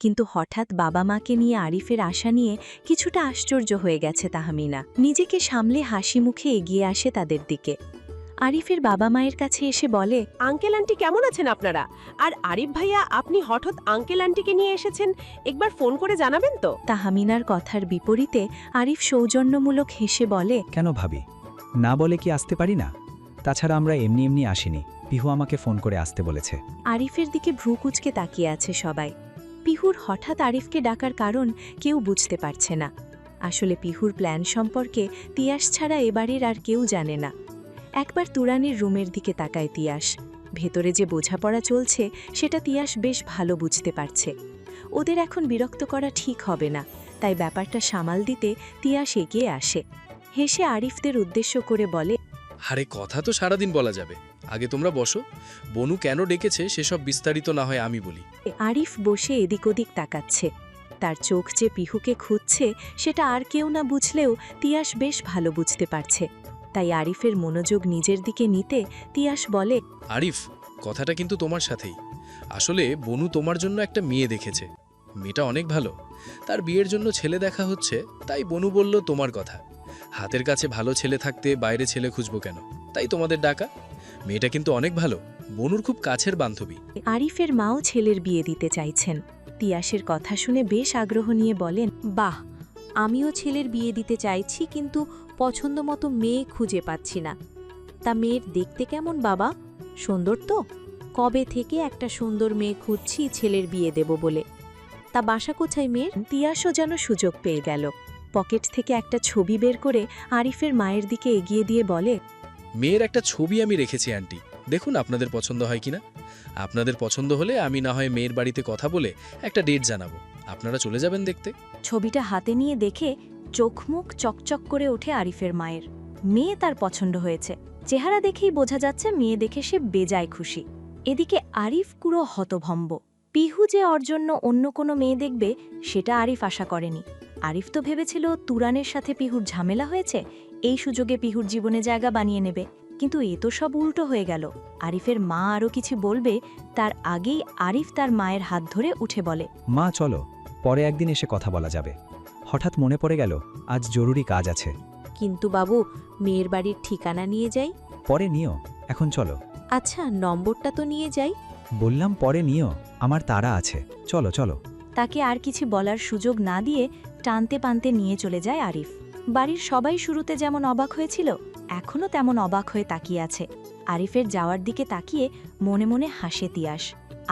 কিন্তু হঠাৎ বাবা মাকে নিয়ে আরিফের আশা নিয়ে কিছুটা আশ্চর্য হয়ে গেছে তাহমিনা। নিজেকে সামলে হাসি মুখে এগিয়ে আসে তাদের দিকে। আরিফের বাবা মায়ের কাছে এসে বলে, আঙ্কেল আন্টি কেমন আছেন আপনারা? আর আরিফ ভাইয়া, আপনি হঠাৎ আঙ্কেল আন্টিকে নিয়ে এসেছেন, একবার ফোন করে জানাবেন তো? তাহমিনার কথার বিপরীতে আরিফ সৌজন্যমূলক হেসে বলে, কেন ভাবি, না বলে কি আসতে পারি না? তাছাড়া আমরা এমনি এমনি আসিনি, পিহু আমাকে ফোন করে আসতে বলেছে। আরিফের দিকে ভ্রু কুঁচকে তাকিয়ে আছে সবাই। পিহুর হঠাৎ আরিফকে ডাকার কারণ কেউ বুঝতে পারছে না। আসলে পিহুর প্ল্যান সম্পর্কে তিয়াস ছাড়া এবারের আর কেউ জানে না। একবার তুরানের রুমের দিকে তাকায় তিয়াস। ভেতরে যে বোঝাপড়া চলছে সেটা তিয়াস বেশ ভালো বুঝতে পারছে। ওদের এখন বিরক্ত করা ঠিক হবে না, তাই ব্যাপারটা সামাল দিতে তিয়াস এগিয়ে আসে। হেসে আরিফদের উদ্দেশ্য করে বলে, আরে কথা তো সারাদিন বলা যাবে, আগে তোমরা বসো। বনু কেন ডেকেছে সেসব বিস্তারিত না হয় আমি বলি। আরিফ বসে এদিক ওদিক তাকাচ্ছে। তার চোখ যে পিহুকে খুঁজছে সেটা আর কেউ না বুঝলেও তিয়াস বেশ ভালো বুঝতে পারছে। তাই আরিফের মনোযোগ নিজের দিকে নিতে তিয়াস বলে, আরিফ, কথাটা কিন্তু তোমার সাথেই। আসলে বনু তোমার জন্য একটা মেয়ে দেখেছে। মেয়েটা অনেক ভালো। তার বিয়ের জন্য ছেলে দেখা হচ্ছে, তাই বনু বলল তোমার কথা। হাতের কাছে ভালো ছেলে থাকতে বাইরে ছেলে খুঁজবো কেন, তাই তোমাদের ডাকা। মেয়েটা কিন্তু অনেক ভালো, বনুর খুব কাছের বান্ধবী। আরিফের মাও ছেলের বিয়ে দিতে চাইছেন। তিয়াসের কথা শুনে বেশ আগ্রহ নিয়ে বলেন, বাহ, আমিও ছেলের বিয়ে দিতে চাইছি, কিন্তু পছন্দ মতো মেয়ে খুঁজে পাচ্ছি না। তা মেয়ের দেখতে কেমন বাবা? সুন্দর তো? কবে থেকে একটা সুন্দর মেয়ে খুঁজছি ছেলের বিয়ে দেব বলে। তা বাসা কোথায় মেয়ের? তিয়াসও যেন সুযোগ পেয়ে গেল। পকেট থেকে একটা ছবি বের করে আরিফের মায়ের দিকে এগিয়ে দিয়ে বলে, মেয়ের একটা ছবি আমি রেখেছি আন্টি, দেখুন আপনাদের পছন্দ হয় কিনা। আপনাদের পছন্দ হলে আমি না হয় মেয়ের বাড়িতে কথা বলে একটা ডেট জানাবো, আপনারা চলে যাবেন দেখতে। ছবিটা হাতে নিয়ে দেখে চোখ মুখ চকচক করে ওঠে আরিফের মায়ের। মেয়ে তার পছন্দ হয়েছে। চেহারা দেখেই বোঝা যাচ্ছে মেয়ে দেখে সে বেজায় খুশি। এদিকে আরিফ পুরো হতভম্ব। পিহু যে ওর জন্য অন্য কোনো মেয়ে দেখবে সেটা আরিফ আশা করেনি। আরিফ তো ভেবেছিল তুরানের সাথে পিহুর ঝামেলা হয়েছে, এই সুযোগে পিহুর জীবনে জায়গা বানিয়ে নেবে। কিন্তু এ তো সব উল্টো হয়ে গেল। আরিফের মা আরও কিছু বলবে তার আগেই আরিফ তার মায়ের হাত ধরে উঠে বলে, মা চলো, পরে একদিন এসে কথা বলা যাবে। হঠাৎ মনে পড়ে গেল আজ জরুরি কাজ আছে। কিন্তু বাবু, মেয়ের বাড়ির ঠিকানা নিয়ে যাই। পরে নিও, এখন চলো। আচ্ছা, নম্বরটা তো নিয়ে যাই। বললাম পরে নিও, আমার তাড়া আছে, চলো চলো। তাকে আর কিছু বলার সুযোগ না দিয়ে টানতে পানতে নিয়ে চলে যায় আরিফ। বাড়ির সবাই শুরুতে যেমন অবাক হয়েছিল, এখনও তেমন অবাক হয়ে তাকিয়ে আছে। আরিফের যাওয়ার দিকে তাকিয়ে মনে মনে হাসে তিয়াস।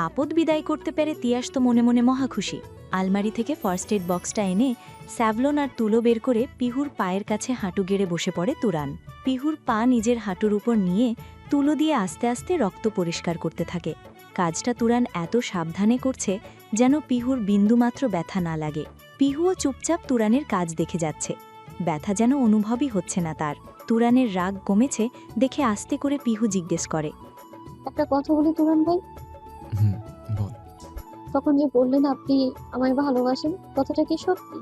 আপদ বিদায় করতে পেরে তিয়াস তো মনে মনে মহা খুশি। আলমারি থেকে ফার্স্ট এড বক্সটা এনে স্যাভলন আর তুলো বের করে পিহুর পায়ের কাছে হাঁটু গেড়ে বসে পড়ে তুরান। পিহুর পা নিজের হাঁটুর উপর নিয়ে তুলো দিয়ে আস্তে আস্তে রক্ত পরিষ্কার করতে থাকে। কাজটা তুরান এত সাবধানে করছে যেন পিহুর বিন্দুমাত্র ব্যথা না লাগে। পিহুও চুপচাপ তুরানের কাজ দেখে যাচ্ছে। ব্যথা যেন অনুভবই হচ্ছে না তার। তুরানের রাগ কমেছে দেখে আস্তে করে পিহু জিজ্ঞেস করে। একটা কথা বলি তুরান ভাই, হুম, বল। তখন যে বললেন আপনি আমায় ভালোবাসেন, কথাটা কি সত্যি?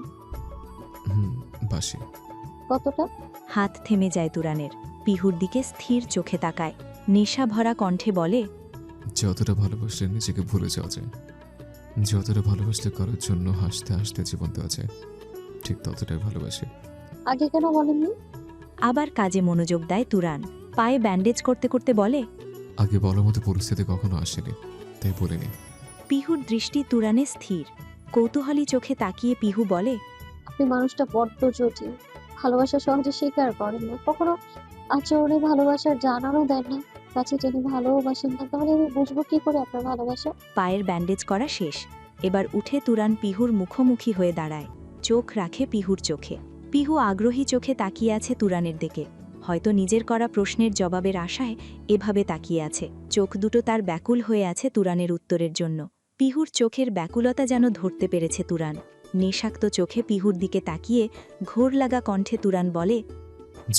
হুম, বাসি। কতটা? হাত থেমে যায় তুরানের, পিহুর দিকে স্থির চোখে তাকায়, নেশা ভরা কণ্ঠে বলে, যতটা ভালোবাসলে নিজেকে ভুলে যাওয়া যায়, যতটা ভালোবাসলে করার জন্য হাসতে হাসতে জীবন দেওয়া যায়, ঠিক ততটাই ভালোবাসি। আগে কেন বলেননি? আবার কাজে মনোযোগ দেয় তুরান, পায়ে ব্যান্ডেজ করতে করতে বলে। আগে বলার মতো পরিস্থিতি কখনো আসেনি, তাই বলিনি। পিহুর দৃষ্টি তুরানে স্থির, কৌতূহলী চোখে তাকিয়ে পিহু বলে, আপনি মানুষটা বড্ড জটিল, ভালোবাসা সহজে স্বীকার করেন না, কখনো আচরণে ভালোবাসার জানানো দেন না, কাছে টেনে ভালোবাসেন না, তাহলে আমি বুঝবো কি করে আপনার ভালোবাসা? পায়ের ব্যান্ডেজ করা শেষ, এবার উঠে তুরান পিহুর মুখোমুখি হয়ে দাঁড়ায়, চোখ রাখে পিহুর চোখে। পিহু আগ্রহী চোখে তাকিয়ে আছে তুরানের দিকে, হয়তো নিজের করা প্রশ্নের জবাবের আশায় এভাবে তাকিয়ে আছে। চোখ দুটো তার ব্যাকুল হয়ে আছে তুরানের উত্তরের জন্য। পিহুর চোখের ব্যাকুলতা যেন ধরতে পেরেছে তুরান। নেশাক্ত চোখে পিহুর দিকে তাকিয়ে ঘোর লাগা কণ্ঠে তুরান বলে,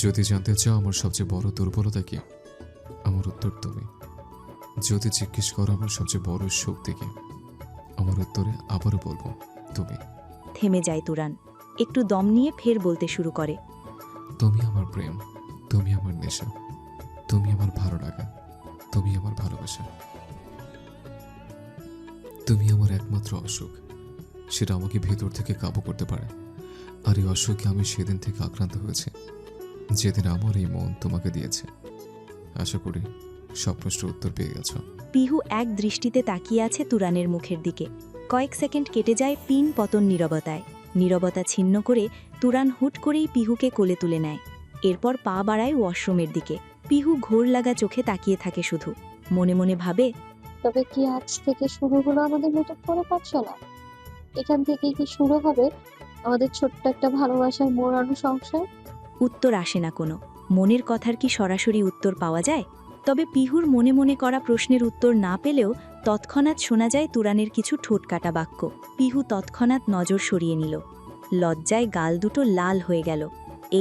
যদি জানতে চাও আমার সবচেয়ে বড় দুর্বলতা কি, আমার উত্তর তুমি। যদি জিজ্ঞেস করো আমার সবচেয়ে বড় শক্তি কি, আমার উত্তরে আবারও বলবো তুমি। থেমে যায় তুরান, একটু দম নিয়ে ফের বলতে শুরু করে, তুমি আমার প্রেম, তুমি আমার নেশা, তুমি আমার ভালো লাগা, তুমি আমার ভালোবাসা, তুমি আমার একমাত্র অসুখ, সেটা আমাকে ভেতর থেকে কাবু করতে পারে। আর এই অসুখে আমি সেদিন থেকে আক্রান্ত হয়েছে, যেদিন আমার এই মন তোমাকে দিয়েছে। আশা করি সব প্রশ্নের উত্তর পেয়ে গেছ। পিহু এক দৃষ্টিতে তাকিয়ে আছে তুরানের মুখের দিকে। কয়েক সেকেন্ড কেটে যায় পিন পতন নীরবতায়। নীরবতা ছিন্ন করে তুরান হুট করেই পিহুকে কোলে তুলে নেয়, এরপর পা বাড়ায় ওয়াশরুমের দিকে। পিহু ঘোর লাগা চোখে তাকিয়ে থাকে শুধু, মনে মনে ভাবে, তবে কি আজ থেকে শুরু হলো আমাদের নতুন করে পাঠশালা? এখান থেকে কি শুরু হবে আমাদের ছোট্ট একটা ভালোবাসার মোড়ানো সংসার? উত্তর আসে না কোনো। মনের কথার কি সরাসরি উত্তর পাওয়া যায়? তবে পিহুর মনে মনে করা প্রশ্নের উত্তর না পেলেও তৎক্ষণাৎ শোনা যায় তুরানের কিছু ঠোঁটকাটা বাক্য। পিহু তৎক্ষণাৎ নজর সরিয়ে নিল। লজ্জায় গাল দুটো লাল হয়ে গেল।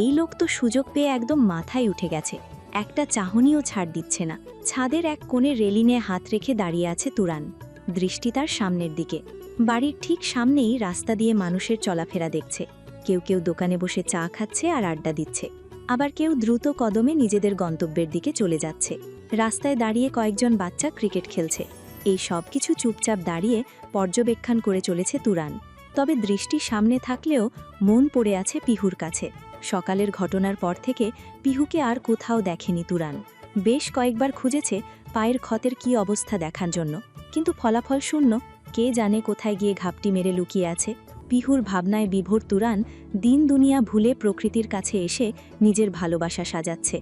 এই লোক তো সুযোগ পেয়ে একদম মাথায় উঠে গেছে, একটা চাহনিও ছাড় দিচ্ছে না। ছাদের এক কোণে রেলিনে হাত রেখে দাঁড়িয়ে আছে তুরান, দৃষ্টি তার সামনের দিকে। বাড়ির ঠিক সামনেই রাস্তা দিয়ে মানুষের চলাফেরা দেখছে। কেউ কেউ দোকানে বসে চা খাচ্ছে আর আড্ডা দিচ্ছে, আবার কেউ দ্রুত কদমে নিজেদের গন্তব্যের দিকে চলে যাচ্ছে। রাস্তায় দাঁড়িয়ে কয়েকজন বাচ্চা ক্রিকেট খেলছে। এই সব কিছু চুপচাপ দাঁড়িয়ে পর্যবেক্ষণ করে চলেছে তুরান। তবে দৃষ্টি সামনে থাকলেও মন পড়ে আছে পিহুর কাছে। সকালের ঘটনার পর থেকে পিহুকে আর কোথাও দেখেনি তুরান। বেশ কয়েকবার খুঁজেছে পায়ের ক্ষতের কী অবস্থা দেখার জন্য, কিন্তু ফলাফল শূন্য। কে জানে কোথায় গিয়ে ঘাপটি মেরে লুকিয়ে আছে। পিহুর ভাবনায় বিভোর তুরান দিন দুনিয়া ভুলে প্রকৃতির কাছে এসে নিজের ভালোবাসা সাজাচ্ছে।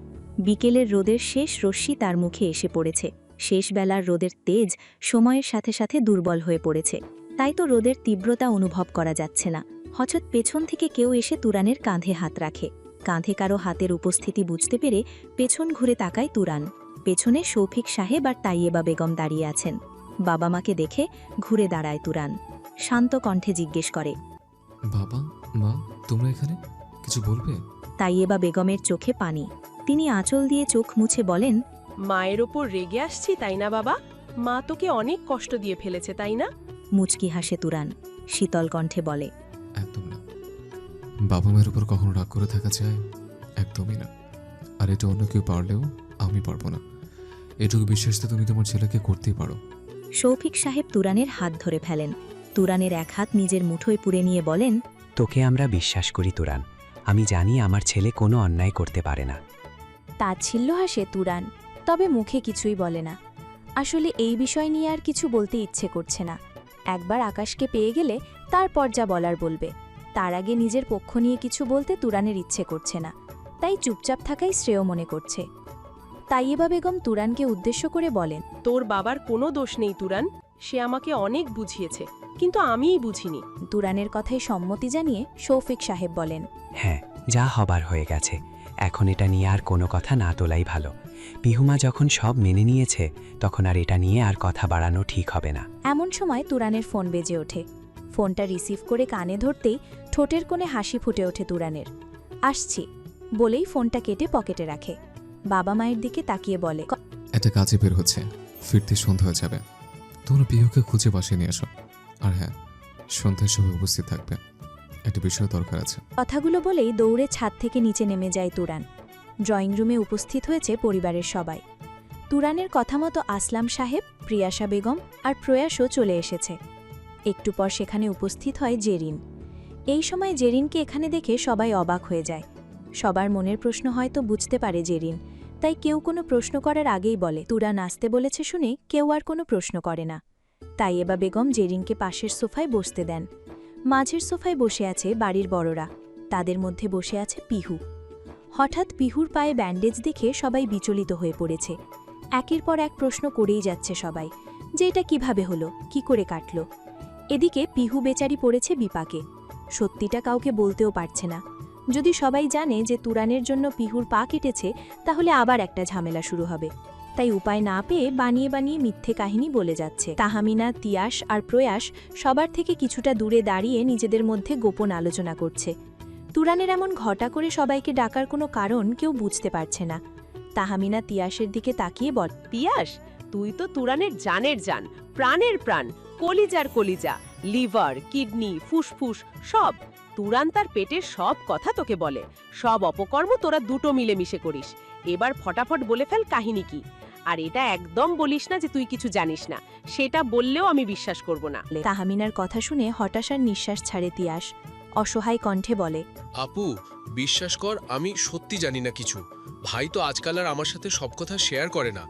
বিকেলের রোদের শেষ রশ্মি তার মুখে এসে পড়েছে। শেষ বেলার রোদের তেজ সময়ের সাথে সাথে দুর্বল হয়ে পড়েছে, তাই তো রোদের তীব্রতা অনুভব করা যাচ্ছে না। হঠাৎ পেছন থেকে কেউ এসে তুরানের কাঁধে হাত রাখে। কাঁধে কারো হাতের উপস্থিতি বুঝতে পেরে পেছন ঘুরে তাকায় তুরান। পেছনে শৌফিক সাহেব আর তাইয়েবা বেগম দাঁড়িয়ে আছেন। বাবা মাকে দেখে ঘুরে দাঁড়ায় তুরান, শান্ত কণ্ঠে জিজ্ঞেস করে, বাবা মা তোমরা এখানে, কিছু বলবে? তাইয়েবা বেগমের চোখে পানি। তিনি আঁচল দিয়ে চোখ মুছে বলেন, মায়ের ওপর রেগে আসছি তাই না বাবা? মা তোকে অনেক কষ্ট দিয়ে ফেলেছে তাই না? মুচকি হাসে তুরান, শীতল কণ্ঠে বলে, একদম না। বাবা মায়ের উপর কখনো রাগ করে থাকা যায়? একদমই না। আর এটা অন্য কেউ পারলেও আমি পারবো না। এটুকু বিশ্বাস তো তুমি তোমার ছেলেকে করতেই পারো। শৌফিক সাহেব তুরানের হাত ধরে ফেলেন। তুরানের এক হাত নিজের মুঠোয় পুরে নিয়ে বলেন, তোকে আমরা বিশ্বাস করি তুরান, আমি জানি আমার ছেলে কোনো অন্যায় করতে পারে না। তাচ্ছিল্য হাসে তুরান, তবে মুখে কিছুই বলে না। আসলে এই বিষয় নিয়ে আর কিছু বলতে ইচ্ছে করছে না। একবার আকাশকে পেয়ে গেলে তারপর যা বলার বলবে। তার আগে নিজের পক্ষ নিয়ে কিছু বলতে তুরানের ইচ্ছে করছে না, তাই চুপচাপ থাকাই শ্রেয় মনে করছে। তাইয়েবা বেগম তুরানকে উদ্দেশ্য করে বলেন, তোর বাবার কোনো দোষ নেই তুরান, সে আমাকে অনেক বুঝিয়েছে, কিন্তু আমিই বুঝিনি। তুরানের কথায় সম্মতি জানিয়ে শৌফিক সাহেব বলেন, হ্যাঁ, যা হবার হয়ে গেছে, এখন এটা নিয়ে আর কোনো কথা না তোলাই ভালো। পিহুমা যখন সব মেনে নিয়েছে, তখন আর এটা নিয়ে আর কথা বাড়ানো ঠিক হবে না। এমন সময় তুরানের ফোন বেজে ওঠে। ফোনটা রিসিভ করে কানে ধরতেই ঠোঁটের কোণে হাসি ফুটে ওঠে তুরানের। আসছি বলেই ফোনটা কেটে পকেটে রাখে। বাবা মায়ের দিকে তাকিয়ে বলে, একটা কাজে বের হচ্ছে, ফিরতে সন্ধ্যা হয়ে যাবে। তোমরা পিহুকে খুঁজে বাসে নিয়ে আসো। আর হ্যাঁ, সন্ধ্যার সময় উপস্থিত থাকবে, একটা বিষয় দরকার আছে। কথাগুলো বলেই দৌড়ে ছাদ থেকে নিচে নেমে যায় তুরান। ড্রয়িং রুমে উপস্থিত হয়েছে পরিবারের সবাই। তুরানের কথা মতো আসলাম সাহেব, প্রিয়াশা বেগম আর প্রয়াসও চলে এসেছে। একটু পর সেখানে উপস্থিত হয় জেরিন। এই সময় জেরিনকে এখানে দেখে সবাই অবাক হয়ে যায়। সবার মনের প্রশ্ন হয়তো বুঝতে পারে জেরিন, তাই কেউ কোনো প্রশ্ন করার আগেই বলে। তুরান আসতে বলেছে শুনে কেউ আর কোনো প্রশ্ন করে না। তাই এবা বেগম জেরিনকে পাশের সোফায় বসতে দেন। মাঝের সোফায় বসে আছে বাড়ির বড়রা, তাদের মধ্যে বসে আছে পিহু। হঠাৎ পিহুর পায়ে ব্যান্ডেজ দেখে সবাই বিচলিত হয়ে পড়েছে। একের পর এক প্রশ্ন করেই যাচ্ছে সবাই যে এটা কিভাবে হলো, কি করে কাটল। এদিকে পিহু বেচারি পড়েছে বিপাকে, সত্যিটা কাউকে বলতেও পারছে না। যদি সবাই জানে যে তুরানের জন্য পিহুর পা কেটেছে, তাহলে আবার একটা ঝামেলা শুরু হবে। তাই উপায় না পেয়ে বানিয়ে বানিয়ে মিথ্যে কাহিনী বলে যাচ্ছে। তাহমিনা, তিয়াস আর প্রয়াস সবার থেকে কিছুটা দূরে দাঁড়িয়ে নিজেদের মধ্যে গোপন আলোচনা করছে। তুরানের এমন ঘটা করে সবাইকে ডাকার কোনো কারণ কেউ বুঝতে পারছে না। তাহমিনা তিয়াসের দিকে তাকিয়ে বল, পিয়াস, তুই তো তুরানের জানের জান, প্রাণের প্রাণ, কলিজার কলিজা, লিভার, কিডনি, ফুসফুস সব। তুরান তার পেটের সব কথা তোকে বলে, সব অপকর্ম তোরা দুটো মিলেমিশে করিস। এবার ফটাফট বলে ফেল কাহিনী কি। আর এটা একদম বলিস না যে তুই কিছু জানিস না, সেটা বললেও আমি বিশ্বাস করব না। তাহমিনার কথা শুনে হতাশার নিঃশ্বাস ছাড়ে তিয়াস। অসহায় কণ্ঠে বলে, আপু, বিশ্বাস কর, আমি সত্যি জানি না কিছু। ভাই তো আজকাল আর আমার সাথে সব কথা শেয়ার করে না।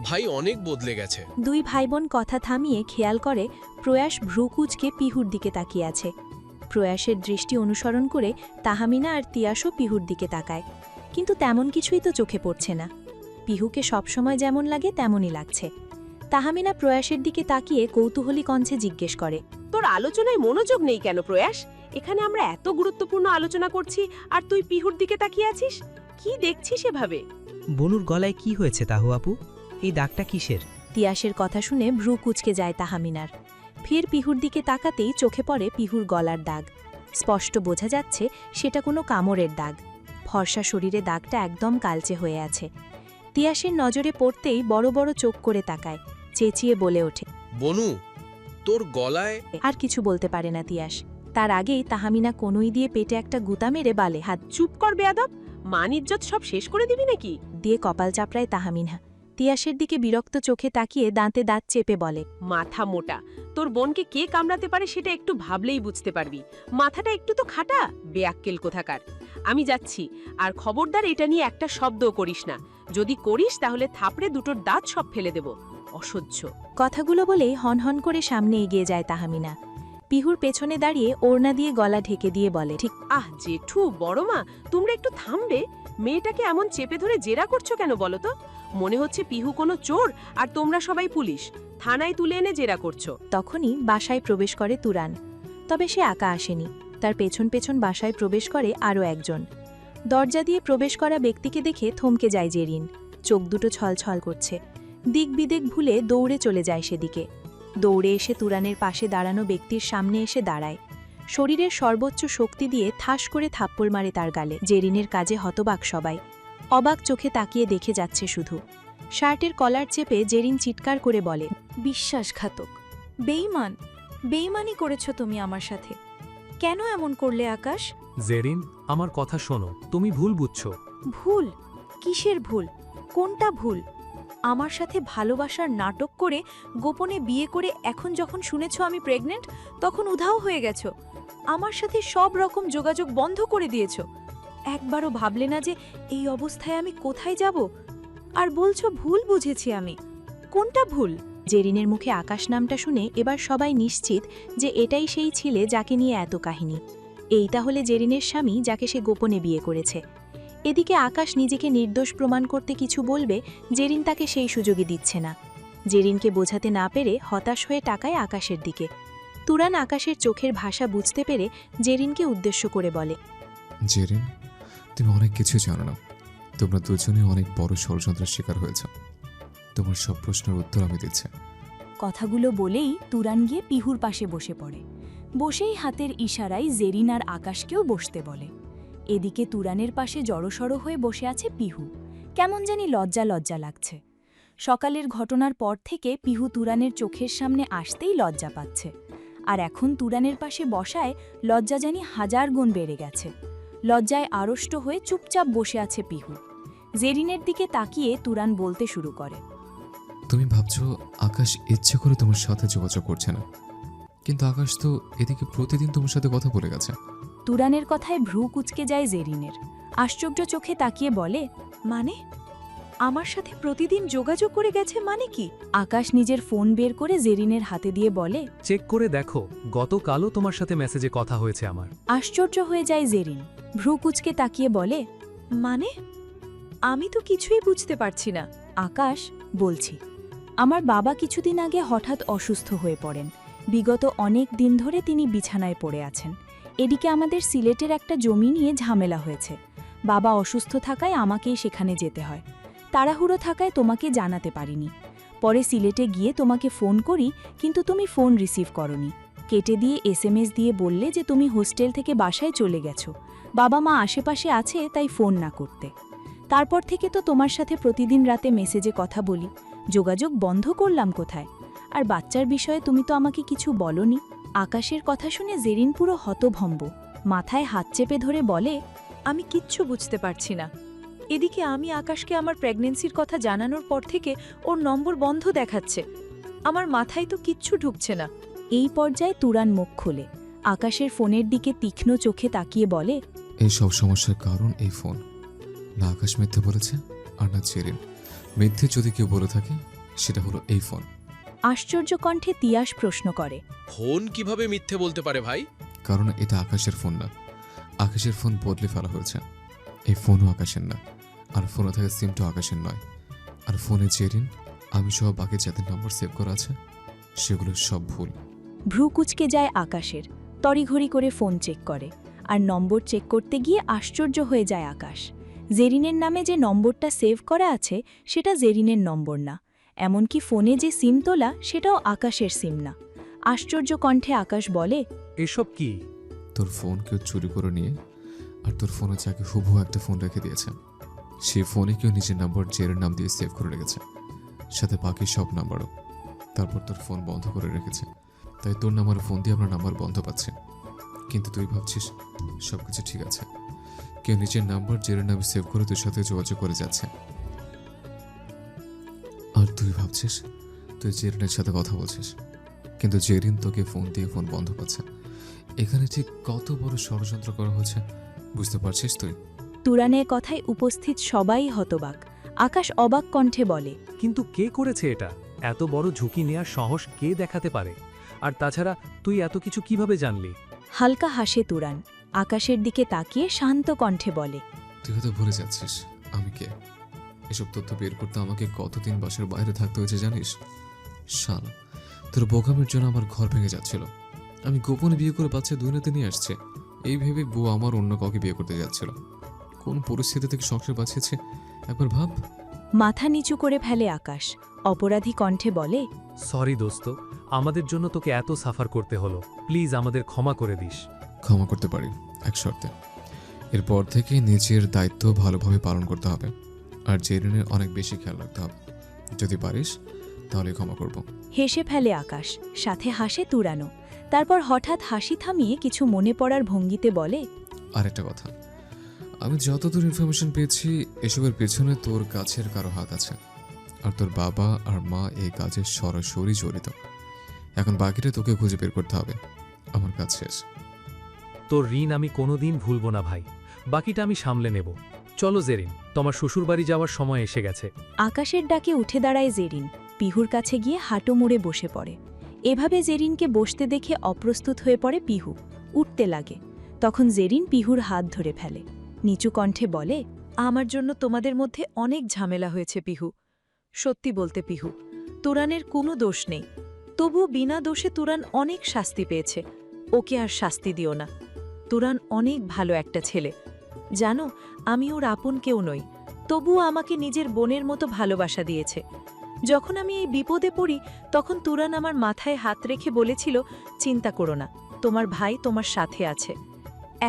ভাই অনেক বদলে গেছে। দুই ভাইবোন কথা থামিয়ে খেয়াল করে প্রয়াস ভ্রুকুচকে পিহুর দিকে তাকিয়ে আছে। প্রয়াসের দৃষ্টি অনুসরণ করে তাহমিনা আর তিয়াসও পিহুর দিকে তাকায়, কিন্তু তেমন কিছুই তো চোখে পড়ছে না। পিহুকে সবসময় যেমন লাগে তেমনই লাগছে। তাহমিনা প্রয়াসের দিকে তাকিয়ে কৌতূহলী কণ্ঠে জিজ্ঞেস করে, তোর আলোচনায় মনোযোগ নেই কেন প্রয়াস? এখানে আমরা এত গুরুত্বপূর্ণ আলোচনা করছি আর তুই পিহুর দিকে তাকিয়ে আছিস, কি দেখছিস এভাবে? বনুর গলায় কি হয়েছে তাহু আপু? এই দাগটা কিসের? তিয়াসের কথা শুনে ভ্রু কুচকে যায় তাহমিনার। ফের পিহুর দিকে তাকাতেই চোখে পড়ে পিহুর গলার দাগ। স্পষ্ট বোঝা যাচ্ছে সেটা কোনো কামড়ের দাগ। ফর্সা শরীরে দাগটা একদম কালচে হয়ে আছে। তিয়াসের নজরে পড়তেই বড় বড় চোখ করে তাকায়, চেঁচিয়ে বলে ওঠে, বনু, তোর গলায়। আর কিছু বলতে পারে না তিয়াস। তার আগেই তাহমিনা কনুই দিয়ে পেটে একটা গুতা মেরে বালে হাত চুপ কর বেয়াদব, মান ইজ্জত সব শেষ করে দিবি নাকি? দিয়ে কপাল চাপড়ায় তাহমিনা। তিয়াসের দিকে বিরক্ত চোখে তাকিয়ে দাঁতে দাঁত চেপে বলে, মাথা মোটা, তোর বোনকে কে কামড়াতে পারে সেটা একটু ভাবলেই বুঝতে পারবি। মাথাটা একটু তো খাটা, বেয়াক্কেল কোথাকার। আমি যাচ্ছি, আর খবরদার এটা নিয়ে একটা শব্দও করিস না। যদি করিস তাহলে থাপড়ে দুটোর দাঁত সব ফেলে দেব। অসহ্য। কথাগুলো বলেই হনহন করে সামনে এগিয়ে যায় তাহমিনা। পিহুর পেছনে দাঁড়িয়ে ওড়না দিয়ে গলা ঢেকে দিয়ে বলে, ঠিক। জেঠু, বড় মা, তোমরা একটু থামবে? মেয়েটাকে এমন চেপে ধরে জেরা করছো কেন বলো তো? মনে হচ্ছে পিহু কোনো চোর আর তোমরা সবাই পুলিশ, থানায় তুলে এনে জেরা করছো। তখনই বাসায় প্রবেশ করে তুরান। তবে সে একা আসেনি, তার পেছন পেছন বাসায় প্রবেশ করে আরও একজন। দরজা দিয়ে প্রবেশ করা ব্যক্তিকে দেখে থমকে যায় জেরিন। চোখ দুটো ছলছল করছে। দিক বিদিক ভুলে দৌড়ে চলে যায় সেদিকে। দৌড়ে এসে তুরানের পাশে দাঁড়ানো ব্যক্তির সামনে এসে দাঁড়ায়। শরীরের সর্বোচ্চ শক্তি দিয়ে ঠাস করে থাপ্পড় মারে তার গালে। জেরিনের কাজে হতবাক সবাই, অবাক চোখে তাকিয়ে দেখে যাচ্ছে শুধু। শার্টের কলার চেপে জেরিন চিৎকার করে বলে, বিশ্বাসঘাতক, বেঈমান, বেঈমানি করেছ তুমি আমার সাথে। কেন এমন করলে আকাশ? জেরিন, আমার কথা শোনো, তুমি ভুল বুঝছো। ভুল? কিসের ভুল? কোনটা ভুল? আমার সাথে ভালোবাসার নাটক করে গোপনে বিয়ে করে এখন যখন শুনেছ আমি প্রেগনেন্ট, তখন উধাও হয়ে গেছো। আমার সাথে সব রকম যোগাযোগ বন্ধ করে দিয়েছ। একবারও ভাবলে না যে এই অবস্থায় আমি কোথায় যাব? আর বলছো ভুল বুঝেছি আমি। কোনটা ভুল? জেরিনের মুখে আকাশ নামটা শুনে এবার সবাই নিশ্চিত যে এটাই সেই ছেলে যাকে নিয়ে এত কাহিনী। এই তাহলে জেরিনের স্বামী যাকে সে গোপনে বিয়ে করেছে। এদিকে আকাশ নিজেকে নির্দোষ প্রমাণ করতে কিছু বলবে, জেরিন তাকে সেই সুযোগই দিচ্ছে না। জেরিনকে বোঝাতে না পেরে হতাশ হয়ে তাকায় আকাশের দিকে। তুরান আকাশের চোখের ভাষা বুঝতে পেরে জেরিনকে উদ্দেশ্য করে বলে, জেরিন, তুমি অনেক কিছু জানো না। তোমরা দুজনে অনেক বড় ষড়যন্ত্রের শিকার হয়েছ। তোমার সব প্রশ্নের উত্তর আমি দিচ্ছি। কথাগুলো বলেই তুরান গিয়ে পিহুর পাশে বসে পড়ে। বসেই হাতের ইশারায় জেরিন আর আকাশকেও বসতে বলে। এদিকে তুরানের পাশে জড়সড় হয়ে বসে আছে পিহু। কেমন জানি লজ্জা লজ্জা লাগছে। সকালের ঘটনার পর থেকে পিহু তুরানের চোখের সামনে আসতেই লজ্জা পাচ্ছে। আর এখন তুরানের পাশে বসায় লজ্জা জানি 1000 গুণ বেড়ে গেছে। লজ্জায় আড়ষ্ট হয়ে চুপচাপ বসে আছে পিহু। জেরিনের দিকে তাকিয়ে তুরান বলতে শুরু করে, তুমি ভাবছো আকাশ ইচ্ছে করে তোমার সাথে যোগাযোগ করছে না, কিন্তু আকাশ তো এদিকে প্রতিদিন তোমার সাথে কথা বলে গেছে। তুরানের কথায় ভ্রু কুঁচকে যায় জেরিনের। আশ্চর্য চোখে তাকিয়ে বলে, মানে আমার সাথে প্রতিদিন যোগাযোগ করে গেছে মানে কি? আকাশ নিজের ফোন বের করে জেরিনের হাতে দিয়ে বলে, চেক করে দেখো, গতকালও তোমার সাথে মেসেজে কথা হয়েছে আমার। আশ্চর্য হয়ে যায় জেরিন। ভ্রু কুঁচকে তাকিয়ে বলে, মানে আমি তো কিছুই বুঝতে পারছি না। আকাশ, বলছি, আমার বাবা কিছুদিন আগে হঠাৎ অসুস্থ হয়ে পড়েন। বিগত অনেক দিন ধরে তিনি বিছানায় পড়ে আছেন। এদিকে আমাদের সিলেটের একটা জমি নিয়ে ঝামেলা হয়েছে। বাবা অসুস্থ থাকায় আমাকেই সেখানে যেতে হয়। তাড়াহুড়ো থাকায় তোমাকে জানাতে পারিনি। পরে সিলেটে গিয়ে তোমাকে ফোন করি, কিন্তু তুমি ফোন রিসিভ করনি। কেটে দিয়ে SMS দিয়ে বললে যে তুমি হোস্টেল থেকে বাসায় চলে গেছো, বাবা মা আশেপাশে আছে তাই ফোন না করতে। তারপর থেকে তো তোমার সাথে প্রতিদিন রাতে মেসেজে কথা বলি, যোগাযোগ বন্ধ করলাম কোথায়? আর বাচ্চার বিষয়ে তুমি তো আমাকে কিছু বলনি। আকাশের কথা শুনে জেরিন পুরো হতভম্ব, মাথায় হাত চেপে ধরে বলে, আমি কিচ্ছু বুঝতে পারছি না। এদিকে আমি আকাশকে আমার প্রেগন্যান্সির কথা জানানোর পর থেকে ওর নম্বর বন্ধ দেখাচ্ছে। আমার মাথায় তো কিচ্ছু ঢুকছে না। এই পর্যায়ে তুরান মুখ খোলে। আকাশের ফোনের দিকে তীক্ষ্ণ চোখে তাকিয়ে বলে, এই সব সমস্যার কারণ এই ফোন। না আকাশ মিথ্যে বলেছে, আর না জেরিন। মিথ্যে যদি কেউ বলে থাকে সেটা হলো এই ফোন। আশ্চর্য কণ্ঠে তিয়াস প্রশ্ন করে, ফোন কিভাবে মিথ্যে বলতে পারে ভাই? কারণ এটা আকাশের ফোন না, আকাশের ফোন বদলে ফেলা হয়েছে। এই ফোনও আকাশের না, আর ফোনে থাকা সিমটাও আকাশের নয়। আর ফোনে জেরিন, আমি সহ বাকি যাদের নম্বর সেভ করা আছে সেগুলো সব ভুল। ভ্রু কুচকে যায় আকাশের। তড়িঘড়ি করে ফোন চেক করে, আর নম্বর চেক করতে গিয়ে আশ্চর্য হয়ে যায় আকাশ। জেরিনের নামে যে নম্বরটা সেভ করা আছে সেটা জেরিনের নম্বর না, এমনকি ফোনে যে সিম তোলা সেটাও আকাশের সিম না। আশ্চর্য কণ্ঠে আকাশ বলে, এসব কি? তোর ফোন কেউ চুরি করে নিয়ে আর তোর ফোনে যাকে হুবহু একটা ফোন রেখে দিয়েছে, সেই ফোনে কেউ নিজের নম্বর জেরের নাম দিয়ে সেভ করে রেখেছে, সাথে বাকি সব নাম্বারও। তারপর তোর ফোন বন্ধ করে রেখেছে, তাই তোর নাম্বার ফোন দিয়ে আপনার নাম্বার বন্ধ পাচ্ছে। কিন্তু তুই ভাবছিস সব কিছু ঠিক আছে, কেউ নিজের নাম্বার জেরের নামে সেভ করে তোর সাথে যোগাযোগ করে যাচ্ছে। আর তুই ভাবছিস তুই জেরিনের সাথে কথা বলছিস, কিন্তু জেরিন তোকে ফোন দিয়ে ফোন বন্ধ পাচ্ছে। এখানে ঠিক কত বড় ষড়যন্ত্র করা হয়েছে বুঝতে পারছিস তুই? তুরানের কথায় উপস্থিত সবাই হতবাক। আকাশ অবাক কণ্ঠে বলে, কিন্তু কে করেছে এটা? এত বড় ঝুঁকি নেওয়ার সাহস কে দেখাতে পারে? আর তাছাড়া তুই এত কিছু কিভাবে জানলি? হালকা হাসে তুরান। আকাশের দিকে তাকিয়ে শান্ত কণ্ঠে বলে, তুই হয়তো ভুলে যাচ্ছিস আমি কে। এসব তথ্য বের করতে আমাকে কতদিন বাসার বাইরে থাকতে হয়েছে জানিস? শালা, তোর বোকামের জন্য আমার ঘর ভেঙে যাচ্ছিল। আমি গোপনে বিয়ে করে বাচ্চা দুনিয়াতে নিয়ে আসছে, এই ভেবে বউ আমার অন্য কাউকে বিয়ে করতে যাচ্ছিল। কোন পরিস্থিতি থেকে সংসার বাঁচিয়েছে একবার ভাব। মাথা নিচু করে ফেলে আকাশ। অপরাধী কণ্ঠে বলে, সরি দোস্ত, আমাদের জন্য তোকে এত সাফার করতে হলো। প্লিজ আমাদের ক্ষমা করে দিস। ক্ষমা করতে পারি এক শর্তে, এরপর থেকে নিজের দায়িত্ব ভালোভাবে পালন করতে হবে, আর জেরিনের অনেক বেশি খেয়াল রাখতে হবে। যদি পারিস তাহলে ক্ষমা করব। হেসে ফেলে আকাশ, সাথে হাসে তুরানো। তারপর হঠাৎ হাসি থামিয়ে কিছু মনে পড়ার ভঙ্গিতে বলে, আরেকটা কথা, আমি যতদূর ইনফরমেশন পেয়েছি এসবের পেছনে তোর কাছের কারো হাত আছে, আর তোর বাবা আর মা এই কাজে সরাসরি জড়িত। এখন বাকিটা তোকে খুঁজে বের করতে হবে। আমার কাজ শেষ। তোর ঋণ আমি কোনোদিন ভুলব না ভাই, বাকিটা আমি সামলে নেব। চলো জেরিন, তোমার শ্বশুরবাড়ি যাওয়ার সময় এসে গেছে। আকাশের ডাকে উঠে দাঁড়ায় জেরিন। পিহুর কাছে গিয়ে হাঁটু মুড়ে বসে পড়ে। এভাবে জেরিনকে বসতে দেখে অপ্রস্তুত হয়ে পড়ে পিহু। উঠতে লাগে। তখন জেরিন পিহুর হাত ধরে ফেলে। নিচু কণ্ঠে বলে, আমার জন্য তোমাদের মধ্যে অনেক ঝামেলা হয়েছে পিহু। সত্যি বলতে পিহু, তুরানের কোনো দোষ নেই, তবু বিনা দোষে তুরান অনেক শাস্তি পেয়েছে। ওকে আর শাস্তি দিও না। তুরান অনেক ভালো একটা ছেলে। জানো, আমি ওর আপন কেউ নই, তবুও আমাকে নিজের বোনের মতো ভালোবাসা দিয়েছে। যখন আমি এই বিপদে পড়ি তখন তুরান আমার মাথায় হাত রেখে বলেছিল, চিন্তা করো না, তোমার ভাই তোমার সাথে আছে।